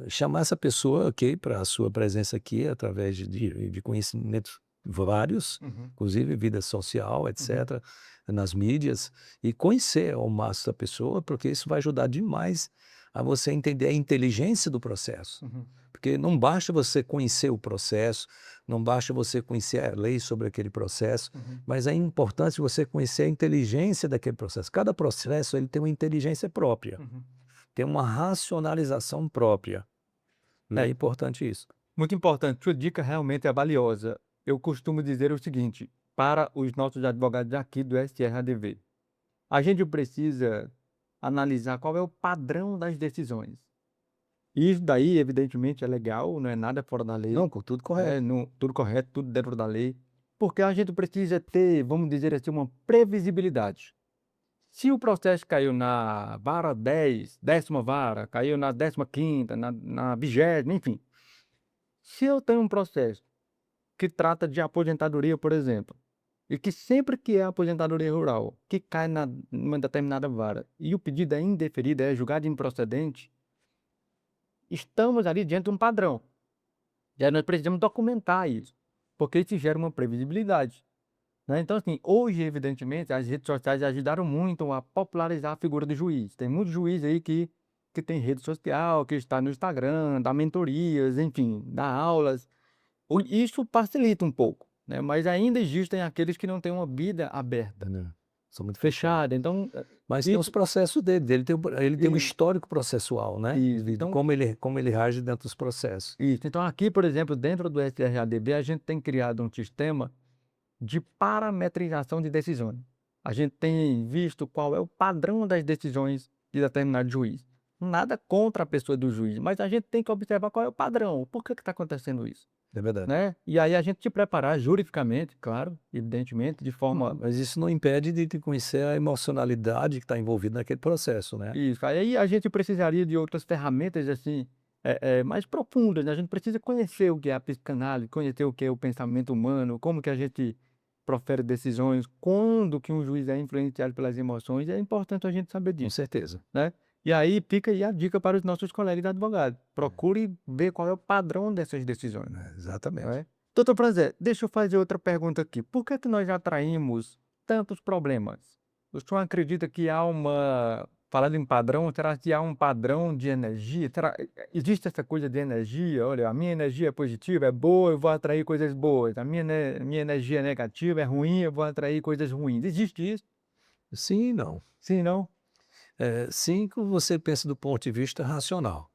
chamar essa pessoa, ok, para a sua presença aqui através de conhecimentos vários, Uhum, inclusive vida social, uhum, etc., nas mídias, e conhecer ao máximo a pessoa, porque isso vai ajudar demais a você entender a inteligência do processo. uhum, Porque não basta você conhecer o processo, não basta você conhecer a lei sobre aquele processo, uhum, mas é importante você conhecer a inteligência daquele processo. Cada processo ele tem uma inteligência própria, uhum. tem uma racionalização própria. É É, importante isso. muito importante. Sua dica realmente é valiosa. Eu costumo dizer o seguinte, para os nossos advogados aqui do STRADV. A gente precisa analisar qual é o padrão das decisões. Isso daí, evidentemente, é legal, não é nada fora da lei, Não, tudo né? correto. Tudo correto, tudo dentro da lei, porque a gente precisa ter, vamos dizer assim, uma previsibilidade. Se o processo caiu na vara 10, décima vara, caiu na 15ª, na 20ª, enfim. Se eu tenho um processo que trata de aposentadoria, por exemplo, e que sempre que é aposentadoria rural, que cai numa determinada vara, e o pedido é indeferido, é julgado improcedente, estamos ali diante de um padrão. E aí nós precisamos documentar isso, porque isso gera uma previsibilidade, né? Então, assim, hoje, evidentemente, as redes sociais ajudaram muito a popularizar a figura do juiz. Tem muito juiz aí que tem rede social, que está no Instagram, dá mentorias, enfim, dá aulas. Isso facilita um pouco, né? Mas ainda existem aqueles que não têm uma vida aberta, Né? São muito fechados. fechada. Então, Mas tem os isso, processos dele, ele tem um isso, histórico processual, né? isso. De Então, como ele age dentro dos processos. isso. Então, aqui, por exemplo, dentro do STRADB, a gente tem criado um sistema de parametrização de decisões. A gente tem visto qual é o padrão das decisões de determinado juiz. Nada contra a pessoa do juiz, mas a gente tem que observar qual é o padrão. Por que está acontecendo isso? É verdade. Né? E aí a gente se preparar juridicamente, claro, evidentemente, de forma. Mas isso não impede de conhecer a emocionalidade que está envolvida naquele processo, né? Isso. Aí a gente precisaria de outras ferramentas assim, mais profundas, né? A gente precisa conhecer o que é a psicanálise, conhecer o que é o pensamento humano, como que a gente profere decisões, quando que um juiz é influenciado pelas emoções, é importante a gente saber Com disso, certeza. né. E aí fica aí a dica para os nossos colegas advogados, procure ver qual é o padrão dessas decisões, não Exatamente. é. Doutor Prazer, deixa eu fazer outra pergunta aqui, por que que nós atraímos tantos problemas? O senhor acredita que há uma falando em padrão, será que há um padrão de energia? Existe essa coisa de energia? "Olha, a minha energia é positiva, é boa, eu vou atrair coisas boas. A minha energia é negativa, é ruim, eu vou atrair coisas ruins". Existe isso? Sim e não. Sim, não? Sim, quando você pensa do ponto de vista racional.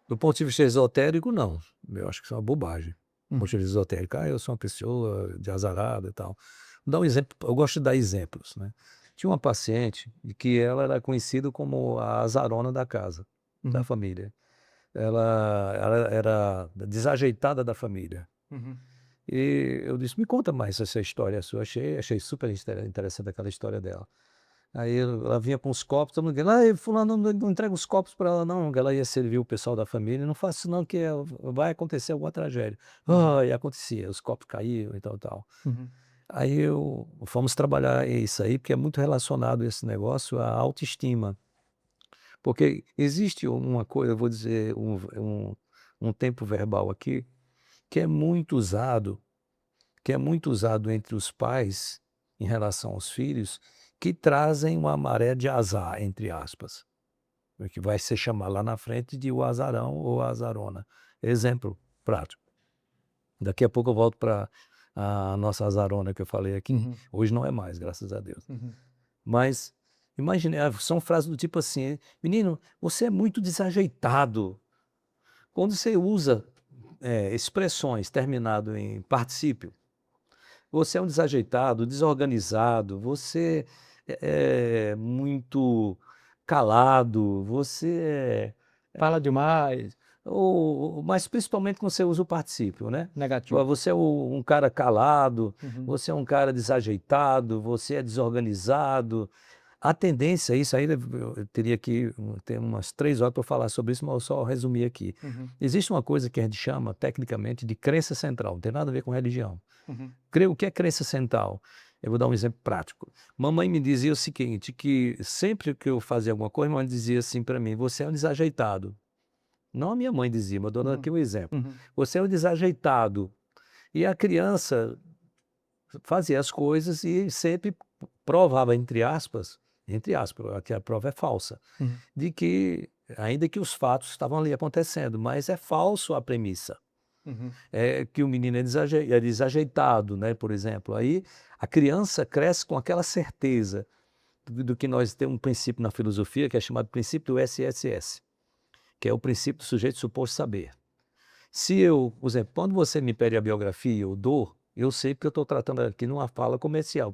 Do ponto de vista esotérico, não. Eu acho que isso é uma bobagem. Do ponto Uhum, de vista esotérico, eu sou uma pessoa de azarada e tal. Vou dar um exemplo, eu gosto de dar exemplos, né. Tinha uma paciente e que ela era conhecida como a azarona da casa, da uhum, família. Ela era desajeitada da família. uhum, E eu disse: "Me conta mais essa história sua", achei super interessante aquela história dela. Aí ela vinha com os copos, todo mundo dizendo: "Ai, fulano não entrega os copos para ela não, que ela ia servir o pessoal da família, não faça isso não que vai acontecer alguma tragédia". uhum, E acontecia, os copos caíam e tal, tal. uhum, Aí fomos trabalhar isso aí, porque é muito relacionado esse negócio à autoestima, porque existe uma coisa, eu vou dizer um tempo verbal aqui, que é muito usado entre os pais, em relação aos filhos, que trazem uma maré de azar, entre aspas, o que vai ser chamado lá na frente de o azarão ou a azarona. Exemplo prático, daqui a pouco eu volto para a nossa azarona que eu falei aqui, uhum, hoje não é mais, graças a Deus. uhum, Mas imagine, são frases do tipo assim: "Menino, você é muito desajeitado". Quando você usa, expressões terminado em particípio, você é um desajeitado, desorganizado, você é muito calado, você fala demais, mas principalmente quando você usa o particípio, né. negativo. Você é um cara calado, Uhum, você é um cara desajeitado, você é desorganizado. A tendência, isso aí eu teria que ter umas 3 horas para falar sobre isso, mas eu só resumir aqui. uhum, Existe uma coisa que a gente chama tecnicamente de crença central, não tem nada a ver com religião. uhum, O que é crença central? Eu vou dar um exemplo prático. Mamãe me dizia o seguinte, que sempre que eu fazia alguma coisa, mamãe dizia assim para mim: "Você é um desajeitado". Não a minha mãe dizia, mas eu dou uhum, aqui um exemplo. uhum, "Você é um desajeitado". E a criança fazia as coisas e sempre provava, entre aspas, que a prova é falsa, uhum, de que ainda que os fatos estavam ali acontecendo, mas é falso a premissa. uhum, Que o menino é desajeitado, né, por exemplo. Aí a criança cresce com aquela certeza do que nós temos um princípio na filosofia que é chamado princípio do SSS, que é o princípio do sujeito suposto saber. Se eu, por exemplo, quando você me pede a biografia e eu dou, eu sei porque eu estou tratando aqui numa fala comercial,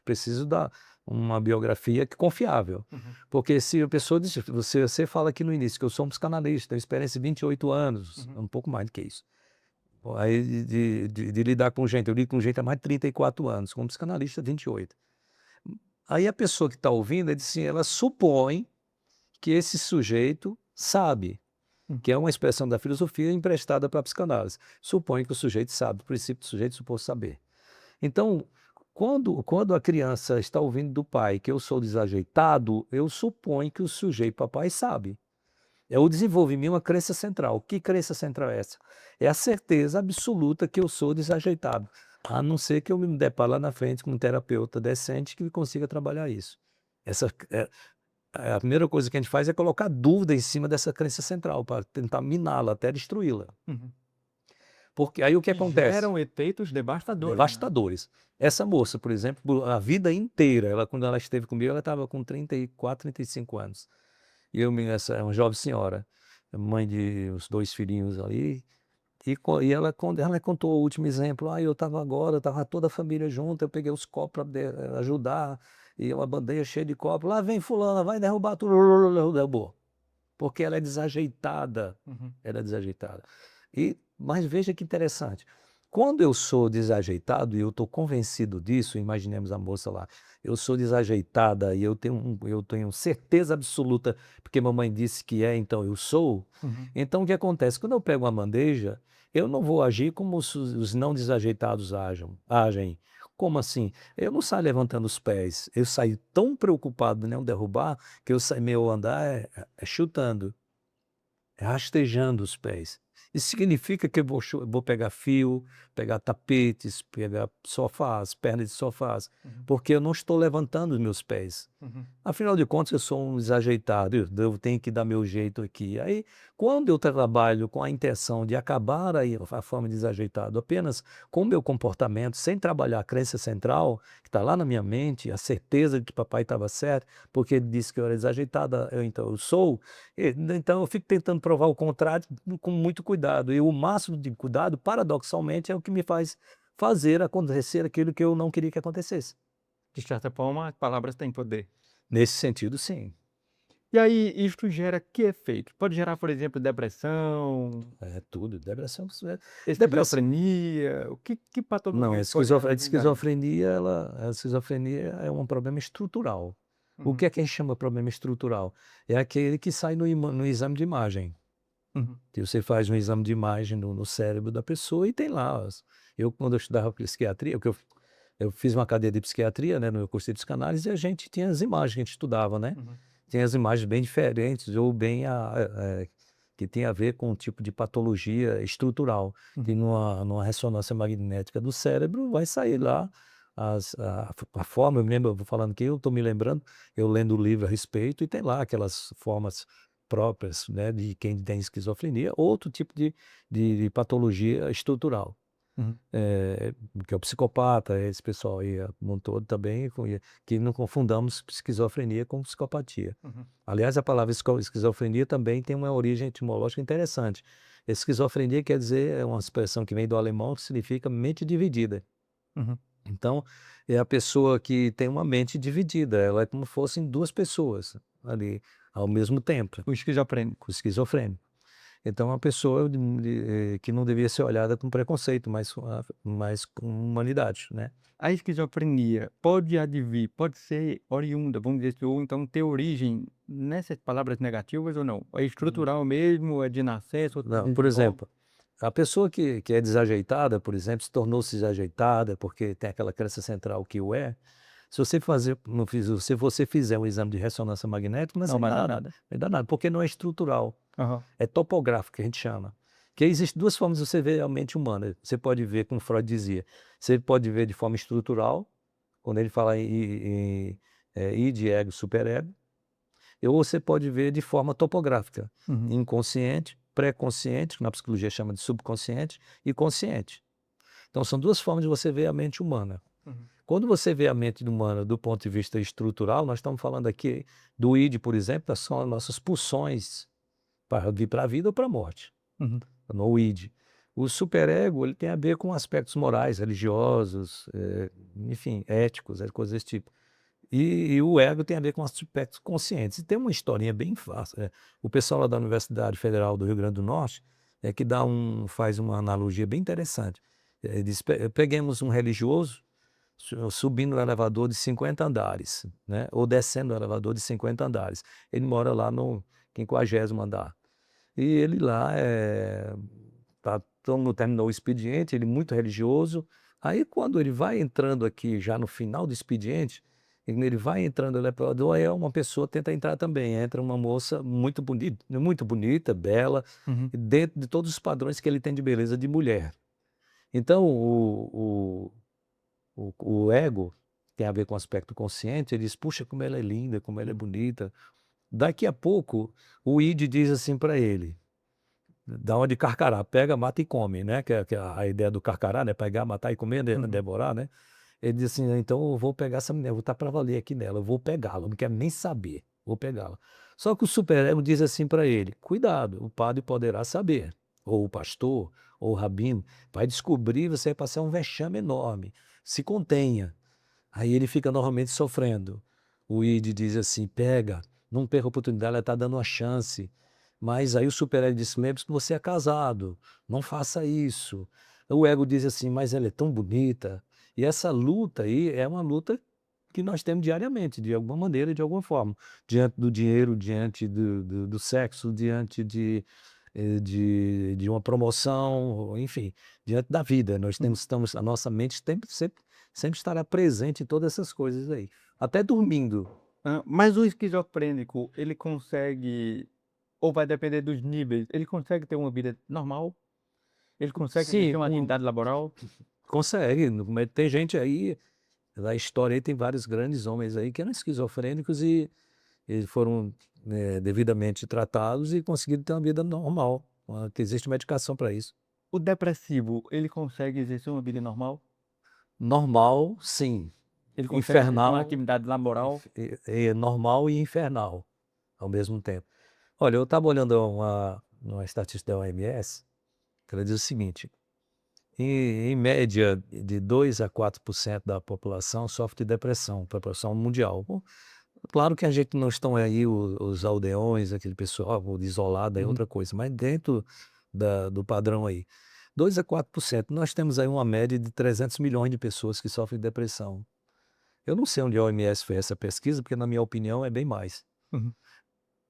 preciso dar uma biografia que confiável. uhum, Porque se a pessoa diz, você fala aqui no início que eu sou um psicanalista, tenho experiência de 28 anos, uhum, um pouco mais do que isso. Aí de lidar com gente, eu lido com gente há mais de 34 anos, como psicanalista 28. Aí a pessoa que está ouvindo, ela supõe que esse sujeito sabe, uhum. que é uma expressão da filosofia emprestada para a psicanálise. Supõe que o sujeito sabe, o princípio do sujeito suposto saber. Então, quando a criança está ouvindo do pai que eu sou desajeitado, eu suponho que o sujeito papai sabe. É o desenvolvimento de uma crença central. Que crença central é essa? É a certeza absoluta que eu sou desajeitado, a não ser que eu me depare lá na frente com um terapeuta decente que consiga trabalhar isso. Essa a primeira coisa que a gente faz é colocar dúvida em cima dessa crença central, para tentar miná-la até destruí-la. Uhum. Porque aí o que Que acontece? geram efeitos devastadores, né. Devastadores. Essa moça, por exemplo, a vida inteira, quando ela esteve comigo, ela estava com 34, 35 anos. E essa é uma jovem senhora, mãe de uns 2 filhinhos ali, e ela quando ela contou o último exemplo: "Eu estava toda a família junto, eu peguei os copos para ajudar, e uma bandeja cheia de copos, lá vem fulana, vai derrubar tudo", derrubou, porque ela é desajeitada, Uhum, ela é desajeitada. Mas veja que interessante. Quando eu sou desajeitado e eu estou convencido disso, imaginemos a moça lá, eu sou desajeitada e eu tenho certeza absoluta, porque mamãe disse que é, então eu sou. Uhum. Então o que acontece? Quando eu pego uma bandeja, eu não vou agir como os não desajeitados agem. Como assim? Eu não saio levantando os pés, eu saio tão preocupado em não derrubar que meu andar é chutando. É rastejando os pés. Isso significa que eu vou pegar fio, pegar tapetes, pegar sofás, pernas de sofás, Uhum. porque eu não estou levantando os meus pés. Uhum. Afinal de contas, eu sou um desajeitado, eu tenho que dar meu jeito aqui. Aí, quando eu trabalho com a intenção de acabar aí a forma de desajeitado apenas com o meu comportamento, sem trabalhar a crença central, que está lá na minha mente, a certeza de que papai estava certo, porque ele disse que eu era desajeitada, então eu sou, então eu fico tentando provar o contrário com muito cuidado. E o máximo de cuidado, paradoxalmente, é o que me faz fazer acontecer aquilo que eu não queria que acontecesse. De certa forma, as palavras têm poder. Nesse sentido, sim. E aí, isto gera que efeito? Pode gerar, por exemplo, depressão, É tudo, depressão, depressão. esquizofrenia? Que Não, patologias podem a advir daí? esquizofrenia é um problema estrutural. O Uhum. que é que a gente chama problema estrutural? É aquele que sai no exame de imagem, Uhum. que você faz um exame de imagem no cérebro da pessoa e tem lá quando eu estudava psiquiatria, porque eu fiz uma cadeira de psiquiatria, né, no meu curso de psicanálise, e a gente tinha as imagens que a gente estudava, né. Uhum. Tem as imagens bem diferentes ou bem que tem a ver com um tipo de patologia estrutural, que Uhum. numa ressonância magnética do cérebro vai sair lá a forma, eu me lembro, eu vou falando aqui, eu estou me lembrando, eu lendo o livro a respeito e tem lá aquelas formas próprias, né, de quem tem esquizofrenia, outro tipo de patologia estrutural. Uhum. Eh, que é o psicopata, esse pessoal aí, como um todo também, que não confundamos esquizofrenia com psicopatia. Uhum. Aliás, a palavra esquizofrenia também tem uma origem etimológica interessante. Esquizofrenia quer dizer, é uma expressão que vem do alemão, que significa mente dividida. Uhum. Então, é a pessoa que tem uma mente dividida, ela é como se fossem duas pessoas ali ao mesmo tempo, O esquizofrênico. com esquizofrênico. Então, é uma pessoa que não devia ser olhada com preconceito, mas com humanidade, né. A esquizofrenia pode advir, pode ser oriunda, vamos dizer assim, ou então ter origem nessas palavras negativas ou não? É estrutural mesmo, é de nascença ou se Não, por desenvolve? exemplo, a pessoa que é desajeitada, por exemplo, se tornou-se desajeitada porque tem aquela crença central que o é, se você fazer não fiz se você fizer um exame de ressonância magnética, não Não vai vai dar nada, nada. vai dar nada, porque não é estrutural, Aham. é topográfico que a gente chama. Que existe 2 formas de você ver a mente humana, você pode ver, como Freud dizia, você pode ver de forma estrutural, quando ele fala id, ego, superego, ou você pode ver de forma topográfica, Uhum. inconsciente, pré-consciente, que na psicologia chama de subconsciente, e consciente. Então são 2 formas de você ver a mente humana. Uhum. Quando você vê a mente humana do ponto de vista estrutural, nós estamos falando aqui do id, por exemplo, que são as nossas pulsões para vir para a vida ou para a morte, Uhum. no id. O superego, ele tem a ver com aspectos morais, religiosos, enfim, éticos, coisas desse tipo. E o ego tem a ver com aspectos conscientes. E tem uma historinha bem fácil. O pessoal lá da Universidade Federal do Rio Grande do Norte que faz uma analogia bem interessante. Diz: Peguemos um religioso subindo no elevador de 50 andares, né? Ou descendo o elevador de 50 andares. Ele mora lá no 50º andar. E ele lá terminou o expediente, ele muito religioso. Aí quando ele vai entrando aqui, já no final do expediente, ele vai entrando no elevador, aí uma pessoa tenta entrar também. Entra uma moça muito bonita, bela, Uhum. dentro de todos os padrões que ele tem de beleza de mulher. Então o ego tem a ver com o aspecto consciente, ele diz: "Puxa, como ela é linda, como ela é bonita". Daqui a pouco, o id diz assim para ele, dá uma de carcará, pega, mata e come, né, que é a ideia do carcará, né, pegar, matar e comer, Uhum. devorar, né. Ele diz assim: "Então eu vou pegar essa mulher, vou estar para valer aqui nela, eu vou pegá-la, não quero nem saber, vou pegá-la". Só que o superego diz assim para ele: "Cuidado, o padre poderá saber, ou o pastor, ou o rabino, vai descobrir, você vai passar um vexame enorme, se contenha". Aí ele fica normalmente sofrendo. O id diz assim: "Pega, não perca a oportunidade, ela está dando uma chance". Mas aí o superego disse: "Lembre-se que você é casado, não faça isso". o ego diz assim: "Mas ela é tão bonita", e essa luta aí é uma luta que nós temos diariamente, de alguma maneira, de alguma forma, diante do dinheiro, diante do sexo, diante de uma promoção, enfim, diante da vida. Nós Uhum. temos estamos a nossa mente sempre estará presente em todas essas coisas aí, até dormindo. Mas o esquizofrênico, ele consegue ou vai depender dos níveis, ele consegue ter uma vida normal? Ele consegue Sim, exercer uma atividade laboral? consegue, mas tem gente aí, na história aí tem vários grandes homens aí que eram esquizofrênicos e eles foram, devidamente tratados e conseguiram ter uma vida normal, que existe medicação para isso. O depressivo, ele consegue exercer uma vida normal? Normal, sim. Ele consegue exercer uma Infernal, atividade laboral? normal e infernal ao mesmo tempo. Olha, eu estava olhando uma estatística da OMS, que ela diz o seguinte: em média, de 2 a 4% da população sofre de depressão, população mundial. Bom, claro que a gente não estão aí os aldeões, aquele pessoal o isolado, é Uhum. outra coisa, mas dentro do padrão aí, 2 a 4%. Nós temos aí uma média de 300 milhões de pessoas que sofrem de depressão. Eu não sei onde a OMS fez essa pesquisa, porque na minha opinião é bem mais. Uhum.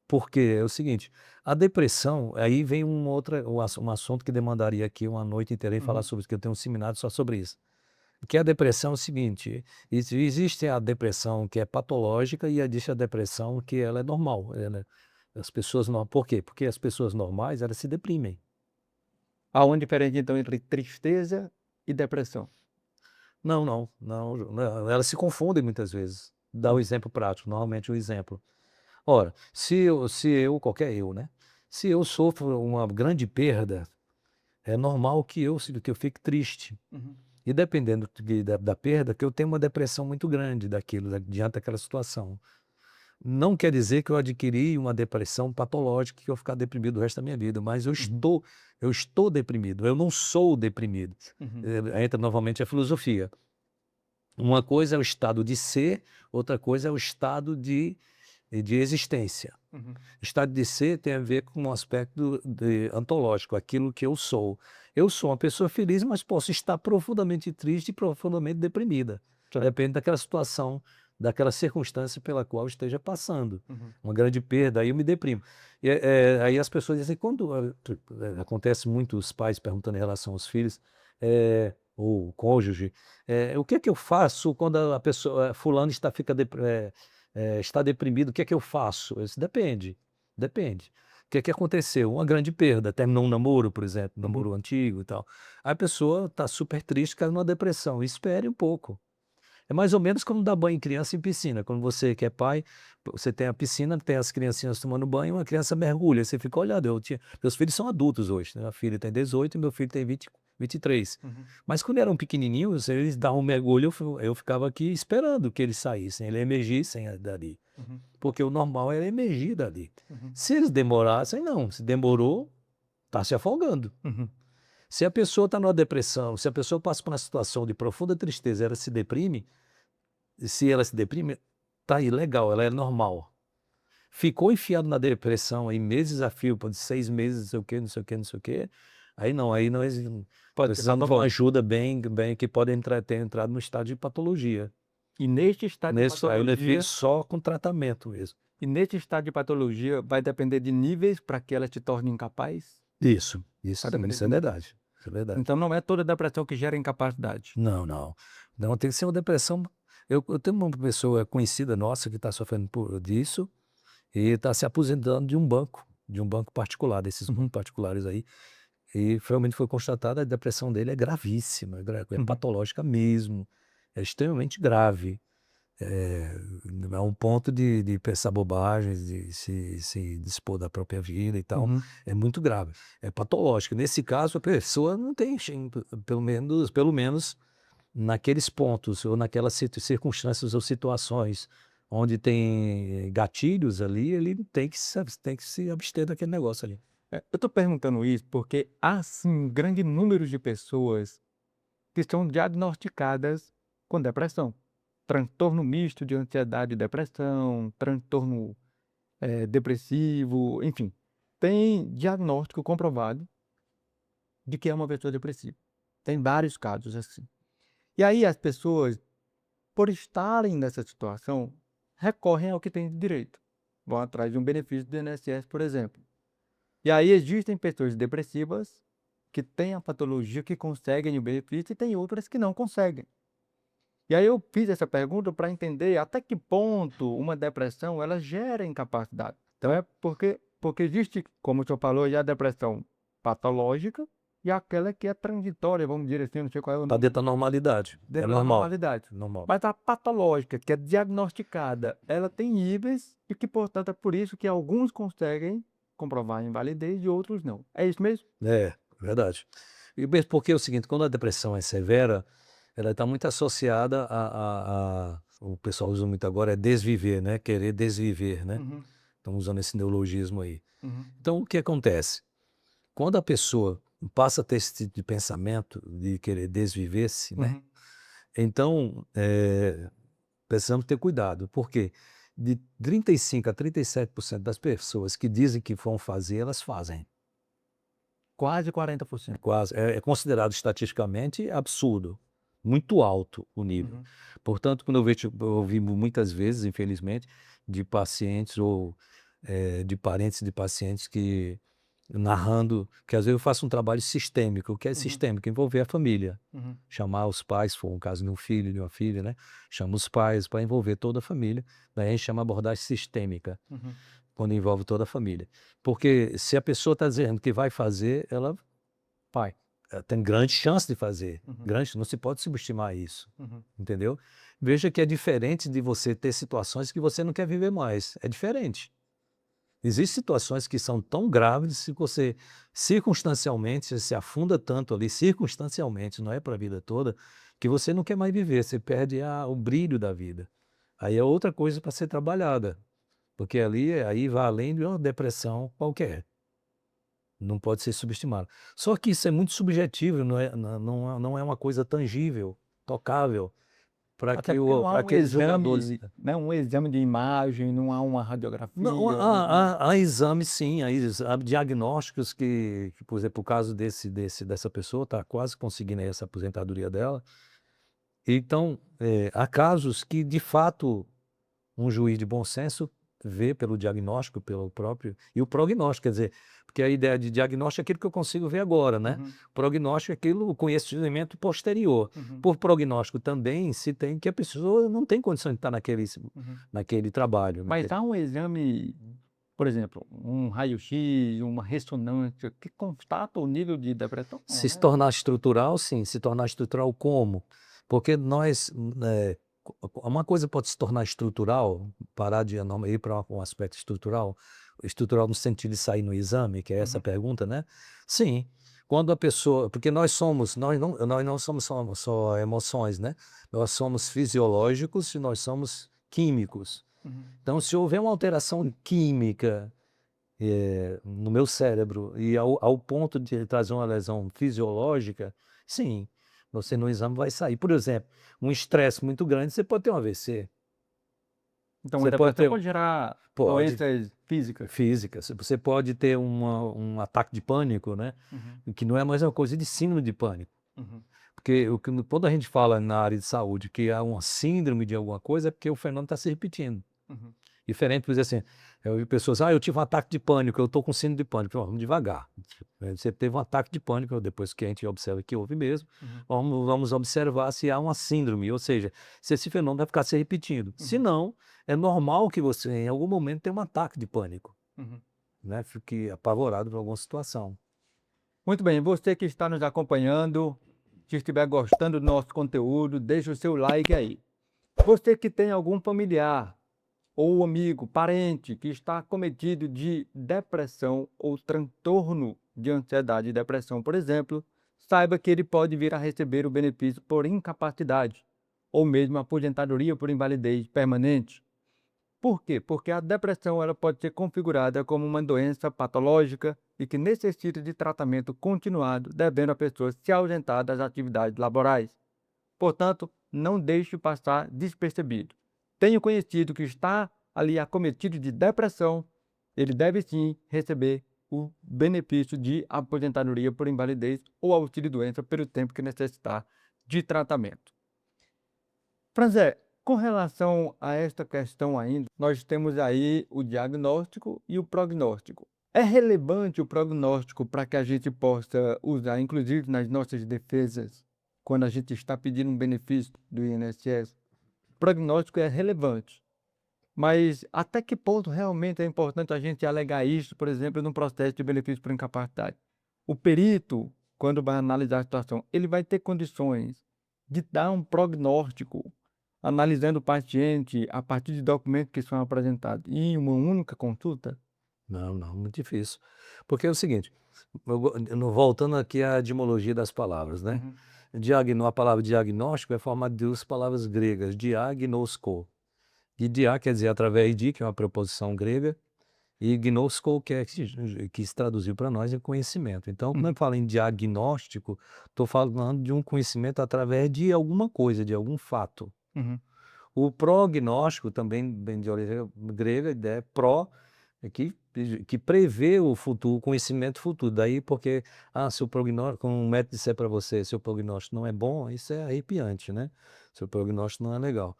Porque é o seguinte, a depressão, aí vem um assunto que demandaria aqui uma noite inteira e falar Uhum. sobre isso, que eu tenho um seminário só sobre isso. Que a depressão é o seguinte, existe a depressão que é patológica e existe a depressão que ela é normal, as pessoas não, por quê? Porque as pessoas normais, elas se deprimem. Há uma diferença então entre tristeza e depressão? Não, não, não, não, elas se confundem muitas vezes. Dá o Uhum. exemplo prático, normalmente o exemplo. Ora, se eu, qualquer eu, né? Se eu sofro uma grande perda, é normal que eu fique triste. Uhum. E dependendo da perda, que eu tenho uma depressão muito grande daquilo, diante daquela situação. Não quer dizer que eu adquiri uma depressão patológica, que eu vou ficar deprimido o resto da minha vida, mas eu Uhum. estou, eu estou deprimido, eu não sou deprimido. Uhum. Entra novamente a filosofia. Uma coisa é o estado de ser, outra coisa é o estado de existência. Uhum. Estado de ser tem a ver com um aspecto ontológico, aquilo que eu sou. Eu sou uma pessoa feliz, mas posso estar profundamente triste e profundamente deprimida. Certo. Depende daquela situação, daquela circunstância pela qual eu esteja passando. Uhum. Uma grande perda, aí eu me deprimo. E, aí as pessoas dizem, quando acontece muito os pais perguntando em relação aos filhos, ou o cônjuge, o que é que eu faço quando a pessoa, fulano está deprimido, o que é que eu faço? Eu disse: "Depende, depende. O que é que aconteceu? Uma grande perda, terminou um namoro, por exemplo, um Uhum. namoro antigo e tal. Aí a pessoa está super triste, caiu numa depressão, espere um pouco. É mais ou menos como dar banho em criança em piscina. Quando você que é pai, você tem a piscina, tem as criancinhas tomando banho, uma criança mergulha, você fica olhando. Meus filhos são adultos hoje, né, minha filha tem 18 e meu filho tem 23. Uhum. Mas quando eram pequenininhos, eles davam um mergulho, eu ficava aqui esperando que eles saíssem, eles emergissem dali. Uhum. Porque o normal era emergir dali. Uhum. Se eles demorassem, não. Se demorou, está se afogando. Uhum. Se a pessoa está numa depressão, se a pessoa passa por uma situação de profunda tristeza, ela se deprime, se ela se deprime, tá aí, legal, ela é normal. Ficou enfiado na depressão aí meses a fio, pô, de 6 meses, não sei o quê, não sei o quê, não sei o quê, aí nós Pode ser precisamos de uma patológico. ajuda bem que pode ter entrado no estado de patologia. E neste estado de Nesse aí eu levei patologia só com tratamento mesmo. vai depender de níveis para que ela te torne incapaz? Isso Vai sim, depender isso de é níveis. verdade, isso é verdade. Então não é toda depressão que gera incapacidade. Não, não. Não, tem que ser uma depressão. Eu tenho uma pessoa conhecida nossa que está sofrendo disso e está se aposentando de um banco particular, desses bancos Uhum. particulares aí, e realmente foi constatada a depressão dele é gravíssima, é Uhum. patológica mesmo, é extremamente grave. É, a um ponto de pensar bobagens, de se dispor da própria vida e tal, Uhum. é muito grave, é patológico. Nesse caso, a pessoa não tem, pelo menos naqueles pontos ou naquelas circunstâncias ou situações onde tem gatilhos ali, ele tem que se abster daquele negócio ali. Eu estou perguntando isso porque há sim um grande número de pessoas que são diagnosticadas com depressão. Transtorno misto de ansiedade e depressão, transtorno, depressivo, enfim. Tem diagnóstico comprovado de que é uma pessoa depressiva. Tem vários casos assim. E aí as pessoas, por estarem nessa situação, recorrem ao que têm de direito. Vão atrás de um benefício do INSS, por exemplo. E aí existem pessoas depressivas que têm a patologia que conseguem o benefício e tem outras que não conseguem. E aí eu fiz essa pergunta para entender até que ponto uma depressão ela gera incapacidade. Então é porque existe, como o senhor falou, aí, a depressão patológica e aquela que é transitória, vamos dizer assim, não sei qual é o Está nome, dentro da normalidade. É dentro da normal. normalidade. Normal. Mas a patológica, que é diagnosticada, ela tem níveis e que, portanto, é por isso que alguns conseguem comprovar a invalidez e outros não. É isso mesmo? É, verdade. E mesmo porque é o seguinte, quando a depressão é severa, ela está muito associada o pessoal usa muito agora, é desviver, né? Querer desviver, né? Uhum, Estão usando esse neologismo aí. uhum, Então, o que acontece? Quando a pessoa passa a ter esse tipo de pensamento de querer desviver-se, né? uhum. Então, precisamos ter cuidado, porque de 35 a 37% das pessoas que dizem que vão fazer, elas fazem. Quase 40%. Quase, é considerado estatisticamente absurdo, muito alto o nível. Uhum, Portanto, quando eu vejo, eu ouvi muitas vezes, infelizmente, de pacientes ou de parentes de pacientes que narrando, que às vezes eu faço um trabalho sistêmico. O que é uhum, sistêmico? Envolver a família, uhum, chamar os pais, se for um caso de um filho, de uma filha, né? Chama os pais para envolver toda a família. Daí a gente chama abordagem sistêmica, uhum, quando envolve toda a família. Porque se a pessoa está dizendo que vai fazer, ela vai. Tem grande chance de fazer. uhum, Grande, não se pode subestimar isso. uhum. Entendeu? Veja que é diferente de você ter situações que você não quer viver mais. É diferente. Existem situações que são tão graves que você, circunstancialmente, você se afunda tanto ali, circunstancialmente, não é para a vida toda, que você não quer mais viver, você perde o brilho da vida. Aí é outra coisa para ser trabalhada, porque ali aí vai além de uma depressão qualquer. Não pode ser subestimado. Só que isso é muito subjetivo, não é uma coisa tangível, tocável, para Até que, porque não há para um aqueles jogadores. exame, né, um exame de imagem, não há uma Não, radiografia, há exames sim, há diagnósticos que, por exemplo, o caso dessa pessoa está quase conseguindo aí essa aposentadoria dela. Então, há casos que, de fato, um juiz de bom senso vê pelo diagnóstico, pelo próprio. E o prognóstico, quer dizer, porque a ideia de diagnóstico é aquilo que eu consigo ver agora, né? uhum, Prognóstico é aquilo, o conhecimento posterior. uhum, Por prognóstico também se tem que a pessoa não tem condição de estar uhum. naquele trabalho. Mas há um exame, por exemplo, um raio-x, uma ressonância, que constata o nível de depressão? Não, Se né? tornar estrutural, sim. Se tornar estrutural como? Porque nós, uma coisa pode se tornar estrutural, parar de ir para um aspecto estrutural no sentido de sair no exame, que é essa a Uhum, pergunta, né? Sim. Quando a pessoa, porque nós não somos só emoções, né? Nós somos fisiológicos e nós somos químicos. uhum. Então, se houver uma alteração química no meu cérebro e ao ponto de trazer uma lesão fisiológica, sim, você no exame vai sair. Por exemplo, um estresse muito grande, você pode ter um AVC, Então, a você pode depressão ter, pode gerar pode, doenças físicas. física, você pode ter um ataque de pânico, né? Uhum, Que não é mais uma coisa de síndrome de pânico. uhum, Porque quando a gente fala na área de saúde que há uma síndrome de alguma coisa, é porque o fenômeno está se repetindo. uhum, Diferente, por dizer assim, eu vi pessoas, eu tive um ataque de pânico, eu estou com síndrome de pânico. Vamos devagar. Você teve um ataque de pânico, depois que a gente observa que houve mesmo, uhum, vamos observar se há uma síndrome, ou seja, se esse fenômeno vai ficar se repetindo. Se uhum, não, é normal que você, em algum momento, tenha um ataque de pânico, uhum. né? Fique apavorado por alguma situação. Muito bem, você que está nos acompanhando, se estiver gostando do nosso conteúdo, deixe o seu like aí. Você que tem algum familiar ou amigo, parente que está acometido de depressão ou transtorno de ansiedade e depressão, por exemplo, saiba que ele pode vir a receber o benefício por incapacidade ou mesmo aposentadoria por invalidez permanente. Por quê? Porque a depressão ela pode ser configurada como uma doença patológica e que necessita de tratamento continuado, devendo a pessoa se ausentar das atividades laborais. Portanto, não deixe passar despercebido. Tenho conhecido que está ali acometido de depressão, ele deve sim receber o benefício de aposentadoria por invalidez ou auxílio-doença pelo tempo que necessitar de tratamento. Franzé, com relação a esta questão ainda, nós temos aí o diagnóstico e o prognóstico. É relevante o prognóstico para que a gente possa usar, inclusive nas nossas defesas, quando a gente está pedindo um benefício do INSS? O prognóstico é relevante, mas até que ponto realmente é importante a gente alegar isso, por exemplo, no processo de benefício por incapacidade? O perito, quando vai analisar a situação, ele vai ter condições de dar um prognóstico, analisando o paciente a partir de documentos que são apresentados em uma única consulta? Não, não, muito difícil. Porque é o seguinte, voltando aqui à etimologia das palavras, né? Uhum, A palavra diagnóstico é formada de duas palavras gregas, diagnosko. E dia quer dizer através de, que é uma preposição grega, e gnosko, que se traduziu para nós em conhecimento. Então, quando uhum, eu falo em diagnóstico, estou falando de um conhecimento através de alguma coisa, de algum fato. uhum, O prognóstico também vem de origem grega, ideia pró, é que prevê o futuro, o conhecimento futuro. Daí porque, se o prognóstico, como um médico disser para você, seu prognóstico não é bom, isso é arrepiante, né? Seu prognóstico não é legal.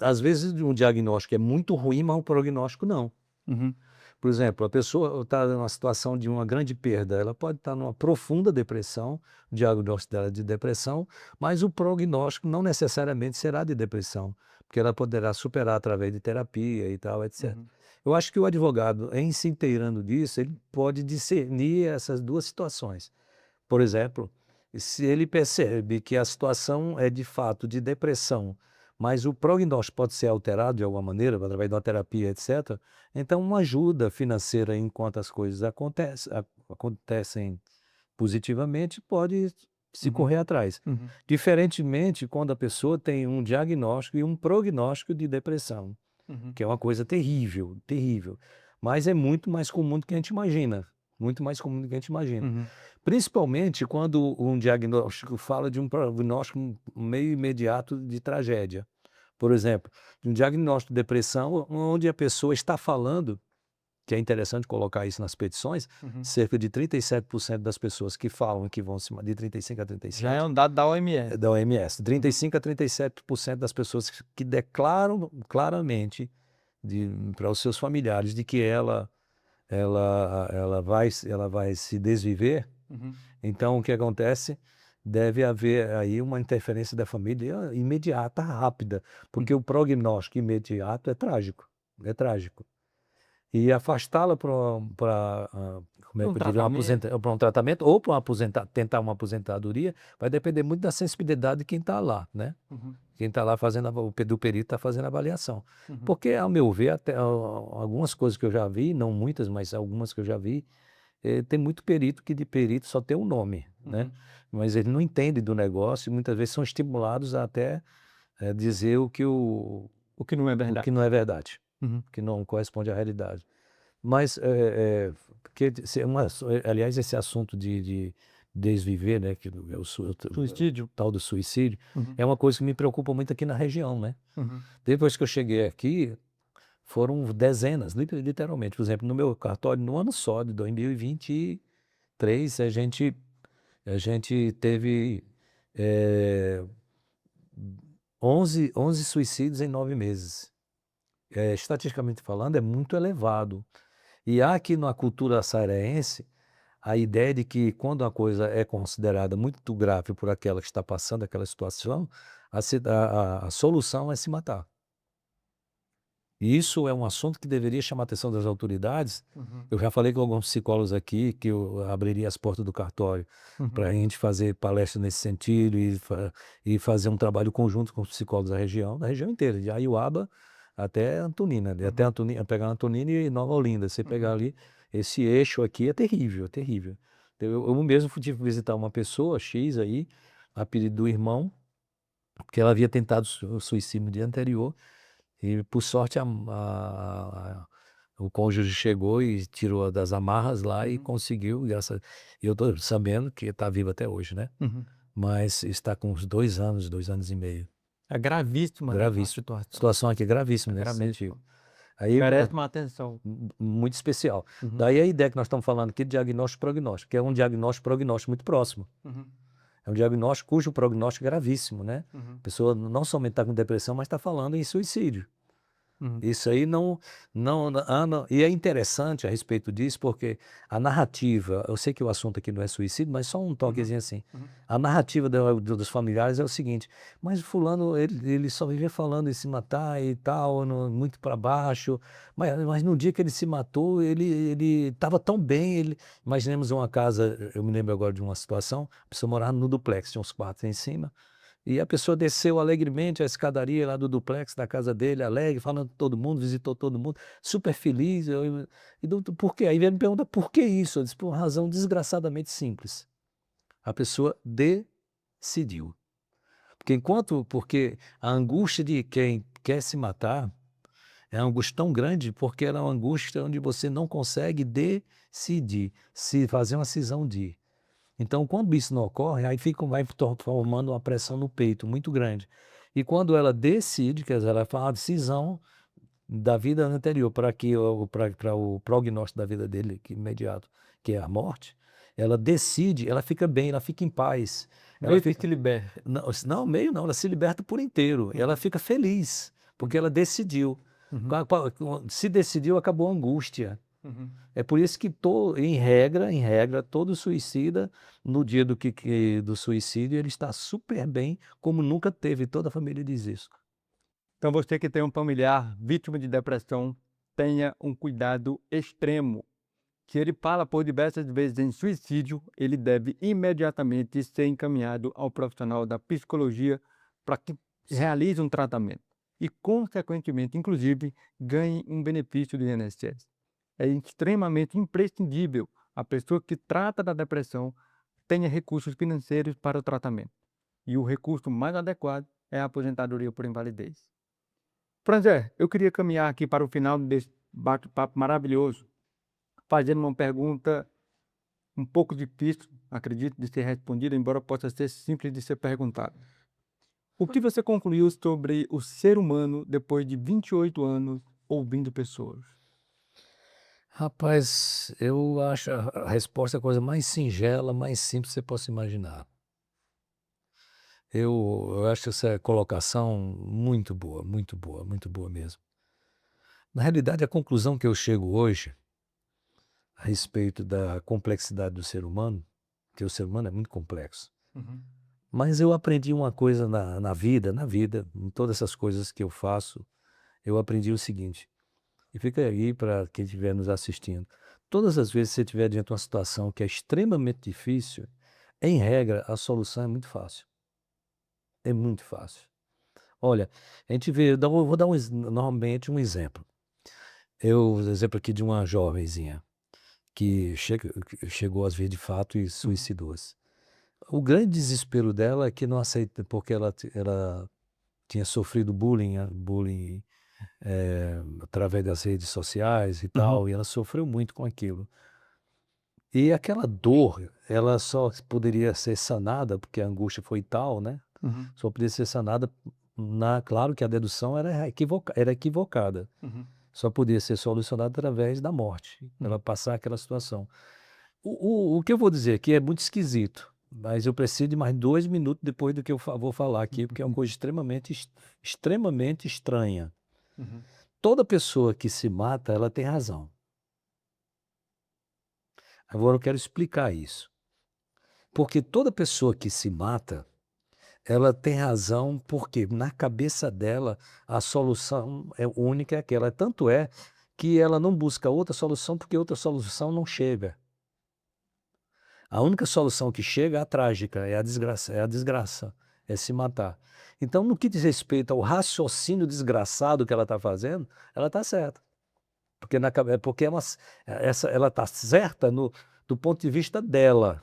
Às vezes um diagnóstico é muito ruim, mas o prognóstico não. uhum, Por exemplo, a pessoa está numa situação de uma grande perda, ela pode estar numa profunda depressão, o diagnóstico dela é de depressão, mas o prognóstico não necessariamente será de depressão, porque ela poderá superar através de terapia e tal, etc. uhum, Eu acho que o advogado, em se inteirando disso, ele pode discernir essas duas situações. Por exemplo, se ele percebe que a situação é de fato de depressão, mas o prognóstico pode ser alterado de alguma maneira, através de uma terapia, etc., então uma ajuda financeira enquanto as coisas acontecem positivamente pode se uhum, correr atrás. uhum, Diferentemente quando a pessoa tem um diagnóstico e um prognóstico de depressão, uhum, que é uma coisa terrível, terrível. Mas é muito mais comum do que a gente imagina. Muito mais comum do que a gente imagina. uhum, Principalmente quando um diagnóstico fala de um prognóstico meio imediato de tragédia. Por exemplo, de um diagnóstico de depressão, onde a pessoa está falando, que é interessante colocar isso nas petições, uhum. cerca de 37% das pessoas que falam que vão se de 35 a Já é 37 um dado da é OMS. da OMS, Uhum, 35 a 37% das pessoas que declaram claramente para os seus familiares de que ela vai se desviver. uhum, Então o que acontece? Deve haver aí uma interferência da família imediata, rápida, porque uhum. o prognóstico imediato é trágico, é trágico. E afastá-la como é Um que eu diria, tratamento. para um tratamento ou para tentar uma aposentadoria, vai depender muito da sensibilidade de quem está lá, né? Uhum, Quem está lá fazendo, do perito está fazendo a avaliação. uhum, Porque, ao meu ver, até algumas coisas que eu já vi, não muitas, mas algumas que eu já vi, tem muito perito que de perito só tem um nome, né? uhum. Mas ele não entende do negócio e muitas vezes são estimulados a até dizer O que não é o verdade. que não é verdade, Uhum. que não corresponde à realidade. Mas, porque aliás, esse assunto de desviver, né, que é o Suicídio? tal do suicídio, Uhum, é uma coisa que me preocupa muito aqui na região, né? uhum, Depois que eu cheguei aqui, foram dezenas, literalmente. Por exemplo, no meu cartório, no ano só de 2023, a gente teve eh, 11 suicídios em 9 meses. Estatisticamente falando, é muito elevado. E há aqui na cultura açareense a ideia de que quando a coisa é considerada muito grave por aquela que está passando aquela situação, a solução é se matar. E isso é um assunto que deveria chamar a atenção das autoridades. uhum, Eu já falei com alguns psicólogos aqui que eu abriria as portas do cartório uhum, para a gente fazer palestra nesse sentido e fazer um trabalho conjunto com os psicólogos da região inteira, de Aiuaba até Antonina, até uhum, Antonina, pegar Antonina e Nova Olinda. Você pegar uhum, ali, esse eixo aqui é terrível, é terrível. Eu mesmo tive que visitar uma pessoa X aí, a pedido do irmão, porque ela havia tentado suicídio no dia anterior e por sorte o cônjuge chegou e tirou das amarras lá e uhum, conseguiu, e eu estou sabendo que está vivo até hoje, né? uhum. Mas está com uns 2 anos e meio. É gravíssima a Gravíssimo. A situação. situação aqui é É gravíssima nesse sentido. gravíssima. Aí, Merece uma atenção. muito especial. Uhum, Daí a ideia que nós estamos falando aqui de diagnóstico-prognóstico, que é um diagnóstico-prognóstico muito próximo. uhum, É um diagnóstico cujo prognóstico é gravíssimo, né? uhum, A pessoa não somente está com depressão, mas está falando em suicídio. uhum, Isso aí não. E é interessante a respeito disso, porque a narrativa, eu sei que o assunto aqui não é suicídio, mas só um uhum, toquezinho assim. uhum, A narrativa dos familiares é o seguinte: mas fulano, ele só vivia falando em se matar e tal, muito para baixo, mas no dia que ele se matou, ele estava tão bem. Imaginemos uma casa, eu me lembro agora de uma situação, a pessoa morava no duplex, tinha uns quartos em cima. E a pessoa desceu alegremente a escadaria lá do duplex da casa dele, alegre, falando com todo mundo, visitou todo mundo, super feliz. Por quê? Aí ele me pergunta por que isso? Eu disse, por uma razão desgraçadamente simples. A pessoa decidiu. Porque a angústia de quem quer se matar é uma angústia tão grande, porque ela é uma angústia onde você não consegue decidir, se fazer uma cisão de. Então, quando isso não ocorre, aí vai formando uma pressão no peito muito grande. E quando ela decide, quer dizer, ela faz uma decisão da vida anterior para o prognóstico da vida dele, que imediato, que é a morte, ela decide, ela fica bem, ela fica em paz. Ela meio que fica. se liberta. Não, meio não, ela se liberta por inteiro. Ela Uhum, fica feliz, porque ela decidiu. uhum, Se decidiu, acabou a angústia. uhum. É por isso que, em regra, todo suicida, no dia do suicídio, ele está super bem, como nunca teve. Toda a família diz isso. Então você que tem um familiar vítima de depressão, tenha um cuidado extremo. Se ele fala por diversas vezes em suicídio, ele deve imediatamente ser encaminhado ao profissional da psicologia para que realize um tratamento e, consequentemente, inclusive, ganhe um benefício do INSS. É extremamente imprescindível a pessoa que trata da depressão tenha recursos financeiros para o tratamento. E o recurso mais adequado é a aposentadoria por invalidez. Franzé, eu queria caminhar aqui para o final desse bate-papo maravilhoso, fazendo uma pergunta um pouco difícil, acredito, de ser respondida, embora possa ser simples de ser perguntado. O que você concluiu sobre o ser humano depois de 28 anos ouvindo pessoas? Rapaz, eu acho a resposta a coisa mais singela, mais simples que você possa imaginar. Eu acho essa colocação muito boa, muito boa, muito boa mesmo. Na realidade, a conclusão que eu chego hoje a respeito da complexidade do ser humano, que o ser humano é muito complexo. Uhum, Mas eu aprendi uma coisa na vida, em todas essas coisas que eu faço, eu aprendi o seguinte, e fica aí para quem estiver nos assistindo. Todas as vezes que você estiver diante de uma situação que é extremamente difícil, em regra, a solução é muito fácil. É muito fácil. Olha, a gente vê, vou dar normalmente um exemplo. Exemplo aqui de uma jovenzinha que chegou às vezes de fato e uhum, suicidou-se. O grande desespero dela é que não aceita, porque ela tinha sofrido bullying através das redes sociais e uhum, tal, e ela sofreu muito com aquilo. E aquela dor, ela só poderia ser sanada, porque a angústia foi tal, né? uhum, Só poderia ser sanada, claro que a dedução era equivocada. uhum, Só podia ser solucionada através da morte, ela uhum, passar aquela situação. O que eu vou dizer aqui é muito esquisito, mas eu preciso de mais 2 minutos depois do que eu vou falar aqui, porque é uma uhum, coisa extremamente estranha. uhum, Toda pessoa que se mata, ela tem razão. Agora eu quero explicar isso. Porque toda pessoa que se mata, ela tem razão, porque na cabeça dela a solução é única, é aquela. Tanto é que ela não busca outra solução, porque outra solução não chega. A única solução que chega é a trágica, é a desgraça, é se matar. Então, no que diz respeito ao raciocínio desgraçado que ela está fazendo, ela está certa. Porque ela está certa do ponto de vista dela.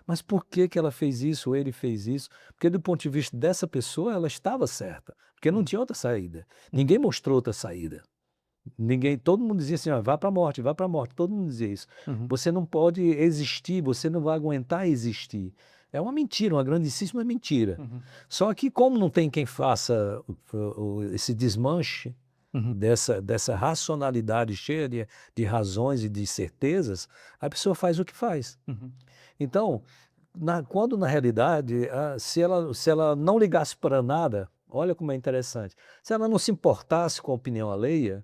Mas por que que ela fez isso, ou ele fez isso? Porque do ponto de vista dessa pessoa, ela estava certa, porque não tinha outra saída. uhum, Ninguém mostrou outra saída. Todo mundo dizia assim: "Ó, vá para a morte", todo mundo dizia isso. uhum, Você não pode existir, você não vai aguentar existir. É uma mentira, uma grandíssima mentira. uhum, Só que como não tem quem faça esse desmanche, Uhum. dessa racionalidade cheia de razões e de certezas, a pessoa faz o que faz. Uhum. Então, quando na realidade, se ela não ligasse para nada, olha como é interessante, se ela não se importasse com a opinião alheia,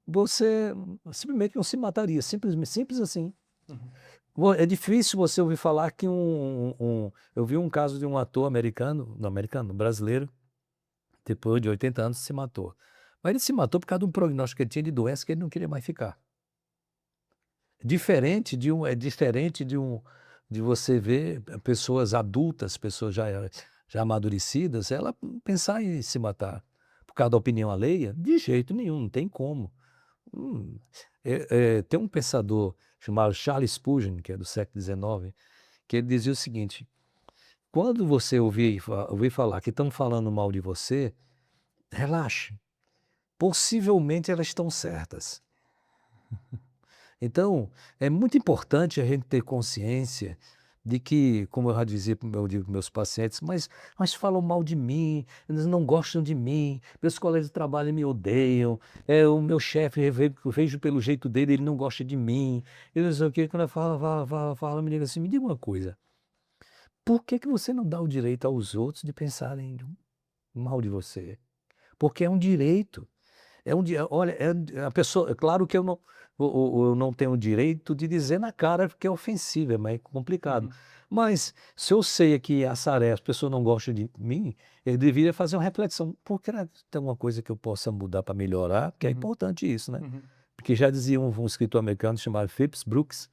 você simplesmente não se mataria, simples assim. Uhum. É difícil você ouvir falar que eu vi um caso de um ator americano, não americano, brasileiro, depois de 80 anos se matou. Mas ele se matou por causa de um prognóstico que ele tinha de doença que ele não queria mais ficar. É diferente de você ver pessoas adultas, pessoas já amadurecidas, ela pensar em se matar por causa da opinião alheia, de jeito nenhum, não tem como. Hum, tem um pensador chamado Charles Spurgeon, que é do século XIX, que ele dizia o seguinte: quando você ouvir falar que estão falando mal de você, relaxe. Possivelmente elas estão certas. Então, é muito importante a gente ter consciência de que, como eu já dizia, eu digo para meus pacientes, mas falam mal de mim, eles não gostam de mim, meus colegas de trabalho me odeiam, o meu chefe, eu vejo pelo jeito dele, ele não gosta de mim. Eu não sei o que, quando ela fala, me diga assim, me diga uma coisa, por que que você não dá o direito aos outros de pensarem mal de você? Porque é um direito. Olha, a pessoa, é claro que eu não tenho o direito de dizer na cara porque é ofensivo, é mais complicado. Uhum. Mas se eu sei que as pessoas não gostam de mim, eu deveria fazer uma reflexão. Por que tem alguma coisa que eu possa mudar para melhorar? Porque é Uhum. importante isso, né? Uhum. Porque já dizia um escritor americano chamado Phipps Brooks,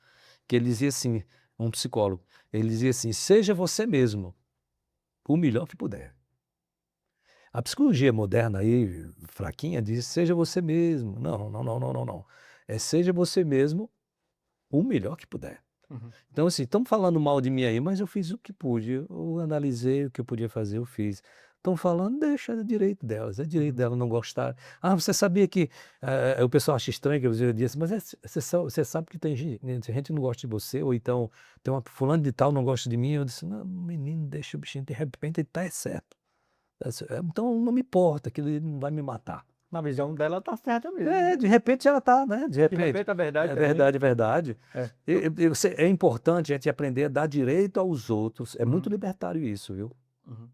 que ele dizia assim, um psicólogo, ele dizia assim, seja você mesmo, o melhor que puder. A psicologia moderna aí, fraquinha, diz: "Seja você mesmo". Não, não, não, não, não, não. É seja você mesmo o melhor que puder. Uhum. Então, assim, estão falando mal de mim aí, mas eu fiz o que pude, eu analisei o que eu podia fazer, eu fiz. Estão falando, deixa, é direito delas, é direito Uhum. dela não gostar. "Ah, você sabia que", o pessoal acha estranho que eu disse: "Mas você sabe que tem gente que não gosta de você, ou então tem uma fulano de tal não gosta de mim", eu disse: "Não, menino, deixa o bichinho, de repente ele está certo. Então não me importa, aquilo ali não vai me matar". Na visão dela tá certa mesmo, De né. repente ela tá, né, de De repente. repente a verdade É também verdade, é verdade. é. É importante a gente aprender a dar direito aos outros, é muito Uhum. libertário isso, viu. Uhum.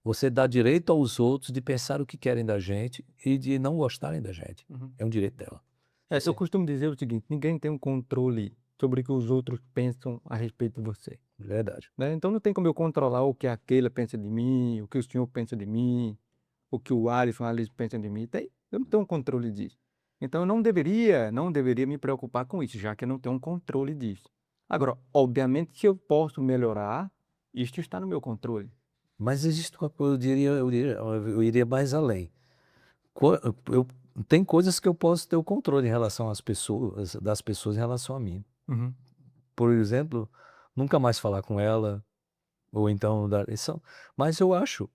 Você dá direito aos outros de pensar o que querem da gente e de não gostarem da gente. Uhum. É um direito dela. Eu Você costumo dizer o seguinte: ninguém tem um controle sobre o que os outros pensam a respeito de você, verdade. né. Então não tem como eu controlar o que aquele pensa de mim, o que o senhor pensa de mim, o que o Alisson, a Alice pensa de mim, eu não tenho um controle disso. Então eu não deveria me preocupar com isso, já que eu não tenho um controle disso. Agora, obviamente, se eu posso melhorar, isto está no meu controle. Mas existe uma coisa, eu iria mais além. Co eu Tem coisas que eu posso ter o controle em relação às pessoas das pessoas em relação a mim. Uhum. Por exemplo, nunca mais falar com ela, ou então dar isso, mas eu acho,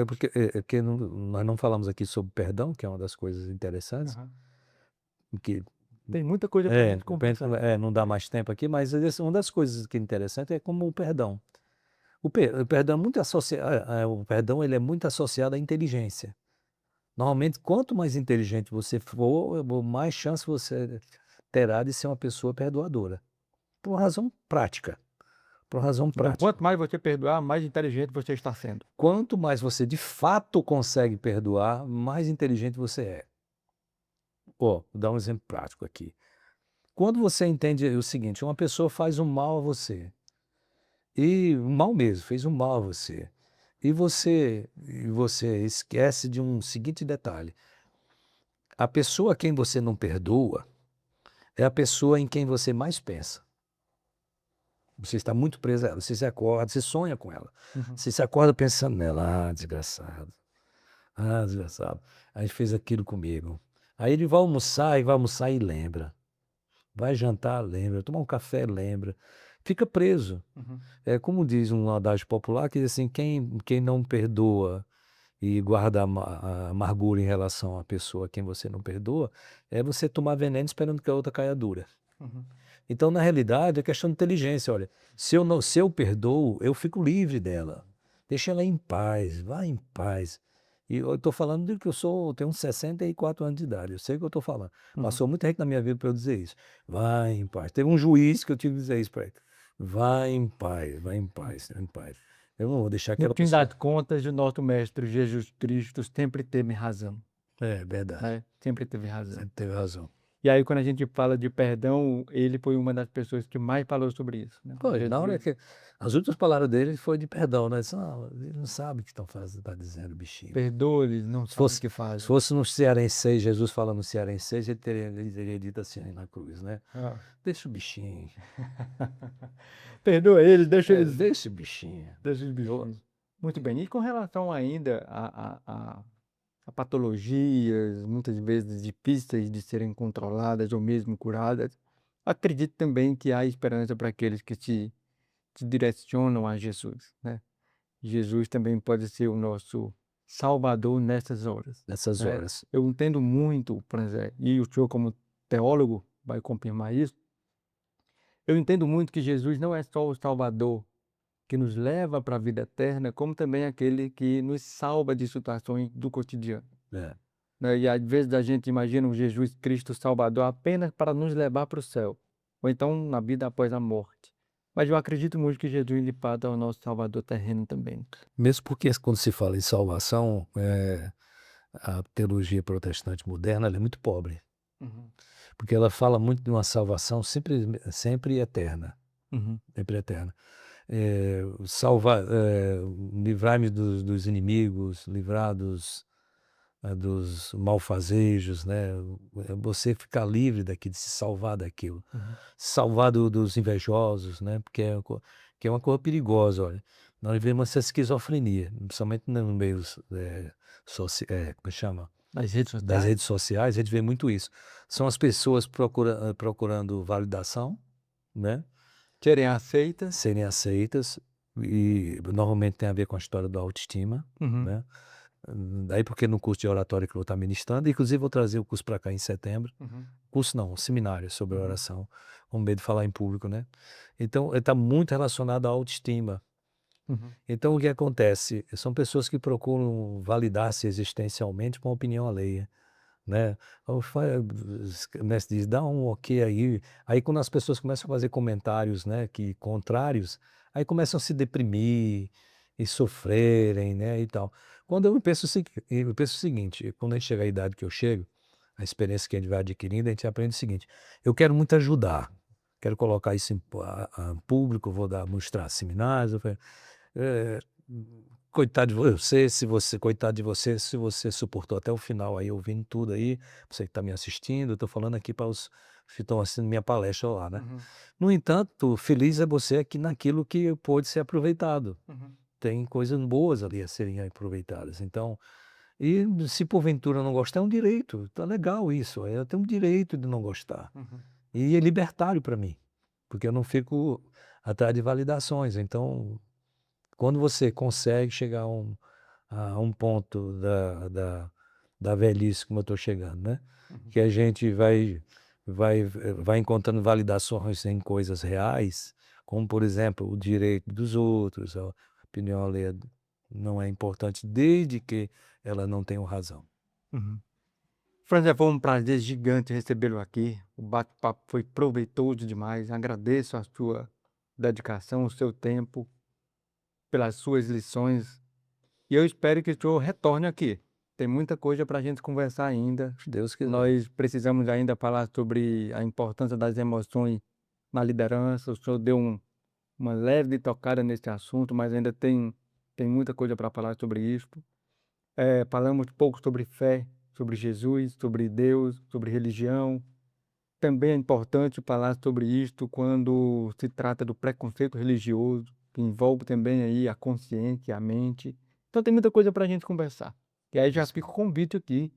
porque nós não falamos aqui sobre perdão, que é uma das coisas interessantes, Aham. que Tem muita coisa para a gente depende, conversar. não dá mais tempo aqui, mas uma das coisas que é interessante é como o perdão. O perdão é muito o perdão ele é muito associado à inteligência. Normalmente, quanto mais inteligente você for, mais chance você terá de ser uma pessoa perdoadora. Por uma razão prática, por uma razão Então, prática. quanto mais você perdoar, mais inteligente você está sendo. Quanto mais você de fato consegue perdoar, mais inteligente você é. Vou dar um exemplo prático aqui. Quando você entende o seguinte, uma pessoa faz um mal a você, e um mal mesmo, fez um mal a você, e você esquece de um seguinte detalhe: a pessoa a quem você não perdoa é a pessoa em quem você mais pensa. Você está muito preso a ela, você se acorda, você sonha com ela, Uhum. você se acorda pensando nela, ah, desgraçado, aí fez aquilo comigo. Aí ele vai almoçar e lembra, vai jantar, lembra, tomar um café, lembra, fica preso. Uhum. É como diz um adágio popular que diz assim: quem não perdoa e guarda a amargura em relação à pessoa a quem você não perdoa, é você tomar veneno esperando que a outra caia dura. Uhum. Então, na realidade, é questão de inteligência. Olha, se eu perdoo, eu fico livre dela. Deixa ela em paz, vá em paz. E eu estou falando de que tenho uns 64 anos de idade, eu sei o que eu estou falando. Uhum. Passou muita gente na minha vida para eu dizer isso. Vai em paz. Teve um juiz que eu tive que dizer isso para ele. Vai em paz, vai em paz, vai em paz. Eu não vou deixar No aquela fim das pessoa. contas, o nosso Mestre Jesus Cristo sempre teve razão, É verdade, né? Sempre teve razão. você teve razão. E aí, quando a gente fala de perdão, ele foi uma das pessoas que mais falou sobre isso, né? Foi, na hora Jesus, que as últimas palavras dele foi de perdão, né? Disse: "Não, ele não sabe o que estão fazendo, tá dizendo, bichinho". perdoa-lhes, não Se sabem o fosse que se fazem. fosse no Cearense, Jesus falando no Cearense, ele teria dito assim aí na cruz, né: Ah. "Deixa o bichinho, Perdoa eles, deixa eles, deixa o bichinho". deixa os Eu bichinhos. Muito bem. E com relação ainda a patologias, muitas vezes difíceis de serem controladas ou mesmo curadas, acredito também que há esperança para aqueles que se direcionam a Jesus, né? Jesus também pode ser o nosso Salvador nessas horas, nessas né? horas. Eu entendo muito, por exemplo, e o senhor como teólogo vai confirmar isso, eu entendo muito que Jesus não é só o Salvador que nos leva para a vida eterna, como também aquele que nos salva de situações do cotidiano, É. né? E às vezes a gente imagina um Jesus Cristo Salvador apenas para nos levar para o céu, ou então na vida após a morte. Mas eu acredito muito que Jesus de fato é o nosso Salvador terreno também. Mesmo porque quando se fala em salvação, a teologia protestante moderna, ela é muito pobre, Uhum, porque ela fala muito de uma salvação sempre eterna, uhum, sempre eterna. Livrar-me dos inimigos, livrar dos malfazejos, né, você ficar livre daqui, de se salvar daquilo. uhum. Salvar dos invejosos, né, porque que é uma coisa perigosa, olha. Nós vivemos essa esquizofrenia, principalmente no meio, como chama? Nas redes Das sociais? redes sociais, a gente vê muito isso. São as pessoas procurando validação, né, Serem aceitas. serem aceitas, e normalmente tem a ver com a história da autoestima, Uhum, né. Daí porque no curso de oratória que eu vou estar ministrando, inclusive vou trazer o curso para cá em setembro. uhum, Curso não, um seminário sobre uhum, oração, com medo de falar em público, né. Então, está muito relacionado à autoestima. uhum, Então o que acontece? São pessoas que procuram validar-se existencialmente com a opinião alheia, né. O mestre diz: "Dá um ok aí quando as pessoas começam a fazer comentários, né, que contrários, aí começam a se deprimir e sofrerem, né, e tal. Quando eu penso o seguinte, quando a gente chega à idade que eu chego, a experiência que a gente vai adquirindo, a gente aprende o seguinte: eu quero muito ajudar, quero colocar isso em público, vou mostrar seminários, eh, coitado de você, se você coitado de você, se você suportou até o final aí, ouvindo tudo aí, você que está me assistindo, eu estou falando aqui para os que estão assistindo minha palestra lá, né. uhum, No entanto, feliz é você aqui naquilo que pôde ser aproveitado. uhum, Tem coisas boas ali a serem aproveitadas, então e se porventura não gostar, é um direito, tá legal isso, eu tenho um direito de não gostar. uhum, E é libertário para mim, porque eu não fico atrás de validações, então quando você consegue chegar a um ponto da velhice como eu estou chegando, né, uhum. que a gente vai encontrando validações em coisas reais, como por exemplo, o direito dos outros, a opinião alheia não é importante desde que ela não tenha razão. Uhum. Franzé, foi um prazer gigante recebê-lo aqui. O bate-papo foi proveitoso demais. Agradeço a sua dedicação, o seu tempo, pelas suas lições. E eu espero que o senhor retorne aqui. Tem muita coisa para a gente conversar ainda. Se Deus quiser. Nós precisamos ainda falar sobre a importância das emoções na liderança. O senhor deu uma leve tocada nesse assunto, mas ainda tem muita coisa para falar sobre isso. Falamos pouco sobre fé, sobre Jesus, sobre Deus, sobre religião. Também é importante falar sobre isto quando se trata do preconceito religioso, que envolve também aí a consciência, a mente. Então tem muita coisa para a gente conversar. E aí já Isso fica o convite aqui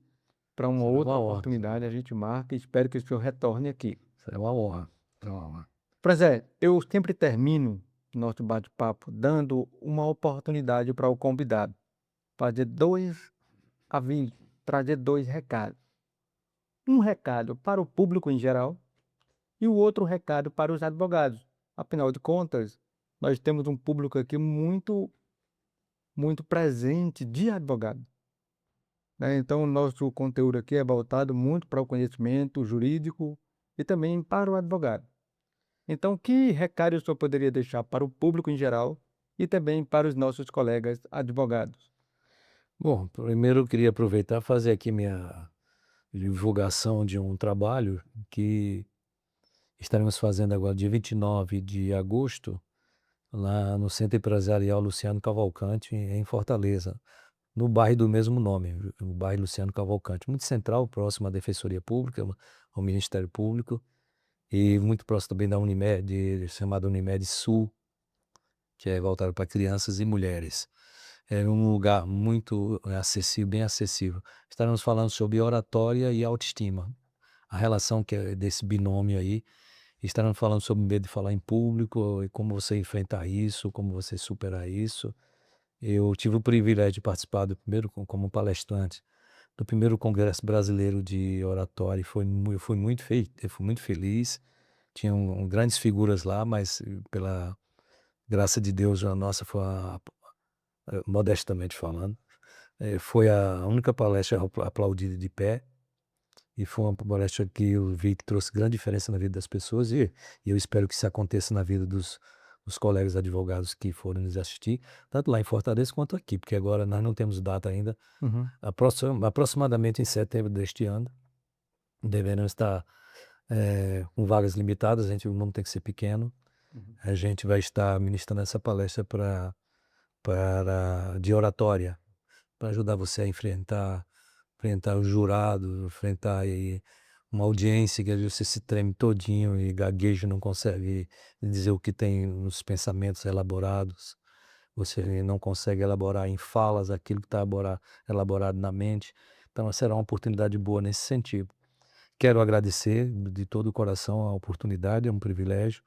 para uma será outra uma honra, oportunidade, a gente marca e espero que o senhor retorne aqui. será uma honra, será uma honra. Zé, eu sempre termino nosso bate-papo dando uma oportunidade para o convidado fazer avisos, trazer dois recados. Um recado para o público em geral e o outro recado para os advogados. Afinal de contas, nós temos um público aqui muito presente de advogados. né, então o nosso conteúdo aqui é voltado muito para o conhecimento jurídico e também para o advogado. Então, que recado o senhor poderia deixar para o público em geral e também para os nossos colegas advogados? Bom, primeiro eu queria aproveitar e fazer aqui minha divulgação de um trabalho que estaremos fazendo agora dia 29 de agosto, lá no Centro Empresarial Luciano Cavalcante, em Fortaleza, no bairro do mesmo nome, o bairro Luciano Cavalcante, muito central, próximo à Defensoria Pública, ao Ministério Público, e muito próximo também da Unimed, chamada Unimed Sul, que é voltado para crianças e mulheres. É um lugar muito acessível, bem acessível. Estaremos falando sobre oratória e autoestima, a relação que é desse binômio aí. Estaremos falando sobre medo de falar em público e como você enfrentar isso, como você superar isso. Eu tive o privilégio de participar do primeiro, como palestrante, do primeiro Congresso Brasileiro de Oratória e eu fui muito feliz. Tinham grandes figuras lá, mas pela graça de Deus, a nossa foi modestamente falando, foi a única palestra aplaudida de pé, e foi uma palestra que eu vi que trouxe grande diferença na vida das pessoas, e eu espero que isso aconteça na vida dos colegas advogados que forem nos assistir, tanto lá em Fortaleza quanto aqui, porque agora nós não temos data ainda. Uhum, Aproximadamente em setembro deste ano, devemos estar com vagas limitadas, o número tem que ser pequeno. uhum. A gente vai estar ministrando essa palestra de oratória, para ajudar você a enfrentar o jurado, enfrentar aí uma audiência que às vezes você se treme todinho e gagueja, não consegue dizer o que tem nos pensamentos elaborados, você não consegue elaborar em falas aquilo que está elaborado na mente. Então será uma oportunidade boa nesse sentido. Quero agradecer de todo o coração a oportunidade, é um privilégio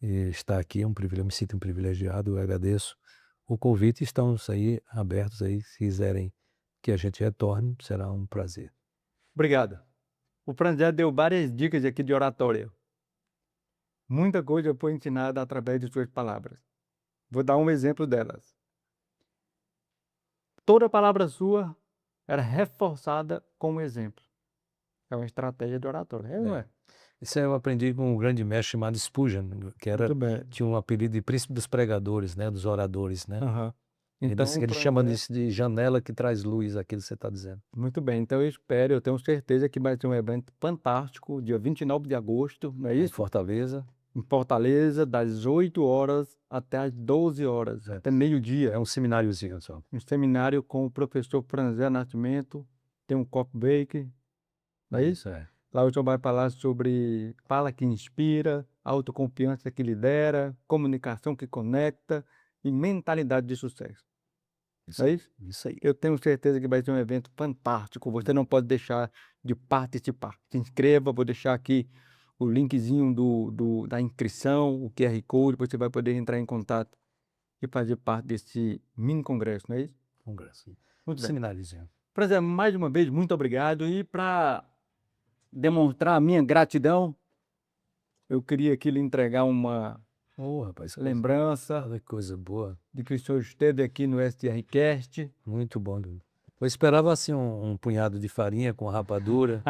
estar aqui, é um privilégio, me sinto um privilegiado, eu agradeço o convite, estamos aí abertos aí, se quiserem que a gente retorne, será um prazer. Obrigado. O Franzé deu várias dicas aqui de oratória. Muita coisa foi ensinada através de suas palavras. Vou dar um exemplo delas. Toda palavra sua era reforçada com um exemplo. É uma estratégia de oratória, é ou não É. é? Isso eu aprendi com um grande mestre chamado Spurgeon, Muito bem. tinha um apelido de príncipe dos pregadores, né, dos oradores, né. Aham. Ele Então, o ele chama Franzé, isso de janela que traz luz, aquilo que você está dizendo. muito bem. Então, eu tenho certeza que vai ser um evento fantástico, dia 29 de agosto, não é Em isso? Fortaleza, Em Fortaleza, das 8 horas até as 12 horas, é, até meio-dia. é um semináriozinho só. Um seminário com o professor Franzé Nascimento, tem um copo bake, não é isso? Isso é. Lá o senhor vai falar sobre fala que inspira, autoconfiança que lidera, comunicação que conecta e mentalidade de sucesso. Isso Não é aí, isso? isso aí. Eu tenho certeza que vai ser um evento fantástico. Você não pode deixar de participar. Se inscreva, vou deixar aqui o linkzinho da inscrição, o QR Code, você vai poder entrar em contato e fazer parte desse mini congresso, não é isso? Congresso. Um Muito bem. semináriozinho. Prazer, mais uma vez, muito obrigado. E para demonstrar a minha gratidão, eu queria aqui lhe entregar uma Ô, rapaz, lembrança olha que coisa boa. de que o senhor esteve aqui no STRcast. Muito bom, Dudu. Eu esperava assim um punhado de farinha com rapadura.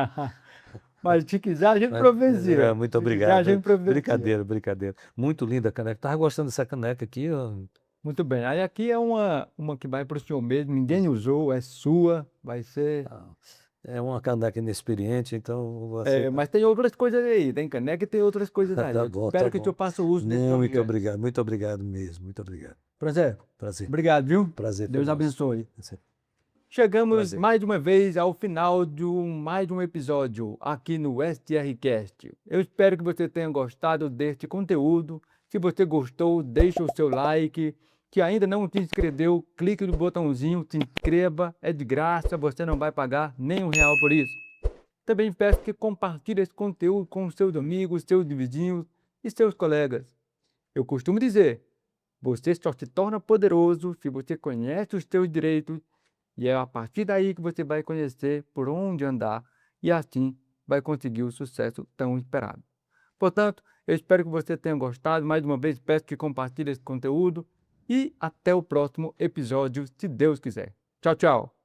Mas se quiser, a gente Mas, providencia. muito Se quiser, a obrigado. gente providencia. Brincadeira, brincadeira. Muito linda a caneca. Tava gostando dessa caneca aqui, ó. Muito bem. Aí aqui é uma que vai para o senhor mesmo, ninguém usou, é sua, vai ser. Ah, é uma caneca inexperiente, então você Mas tem outras coisas aí, tem caneca e tem outras coisas aí. tá Eu bom, espero tá que o bom. senhor faça uso desse Não, objeto. muito obrigado mesmo, muito obrigado. Prazer. Prazer, Obrigado, viu? prazer foi Deus nosso. abençoe. Prazer. Chegamos Prazer. mais uma vez ao final de mais um episódio aqui no STRcast. Eu espero que você tenha gostado deste conteúdo. Se você gostou, deixe o seu like. Se ainda não se inscreveu, clique no botãozinho, se inscreva, é de graça, você não vai pagar nem R$ 1 por isso. Também peço que compartilhe esse conteúdo com seus amigos, seus vizinhos e seus colegas. Eu costumo dizer, você só se torna poderoso se você conhece os seus direitos e é a partir daí que você vai conhecer por onde andar e assim vai conseguir o sucesso tão esperado. Portanto, eu espero que você tenha gostado. Mais uma vez, peço que compartilhe esse conteúdo e até o próximo episódio, se Deus quiser. Tchau, tchau!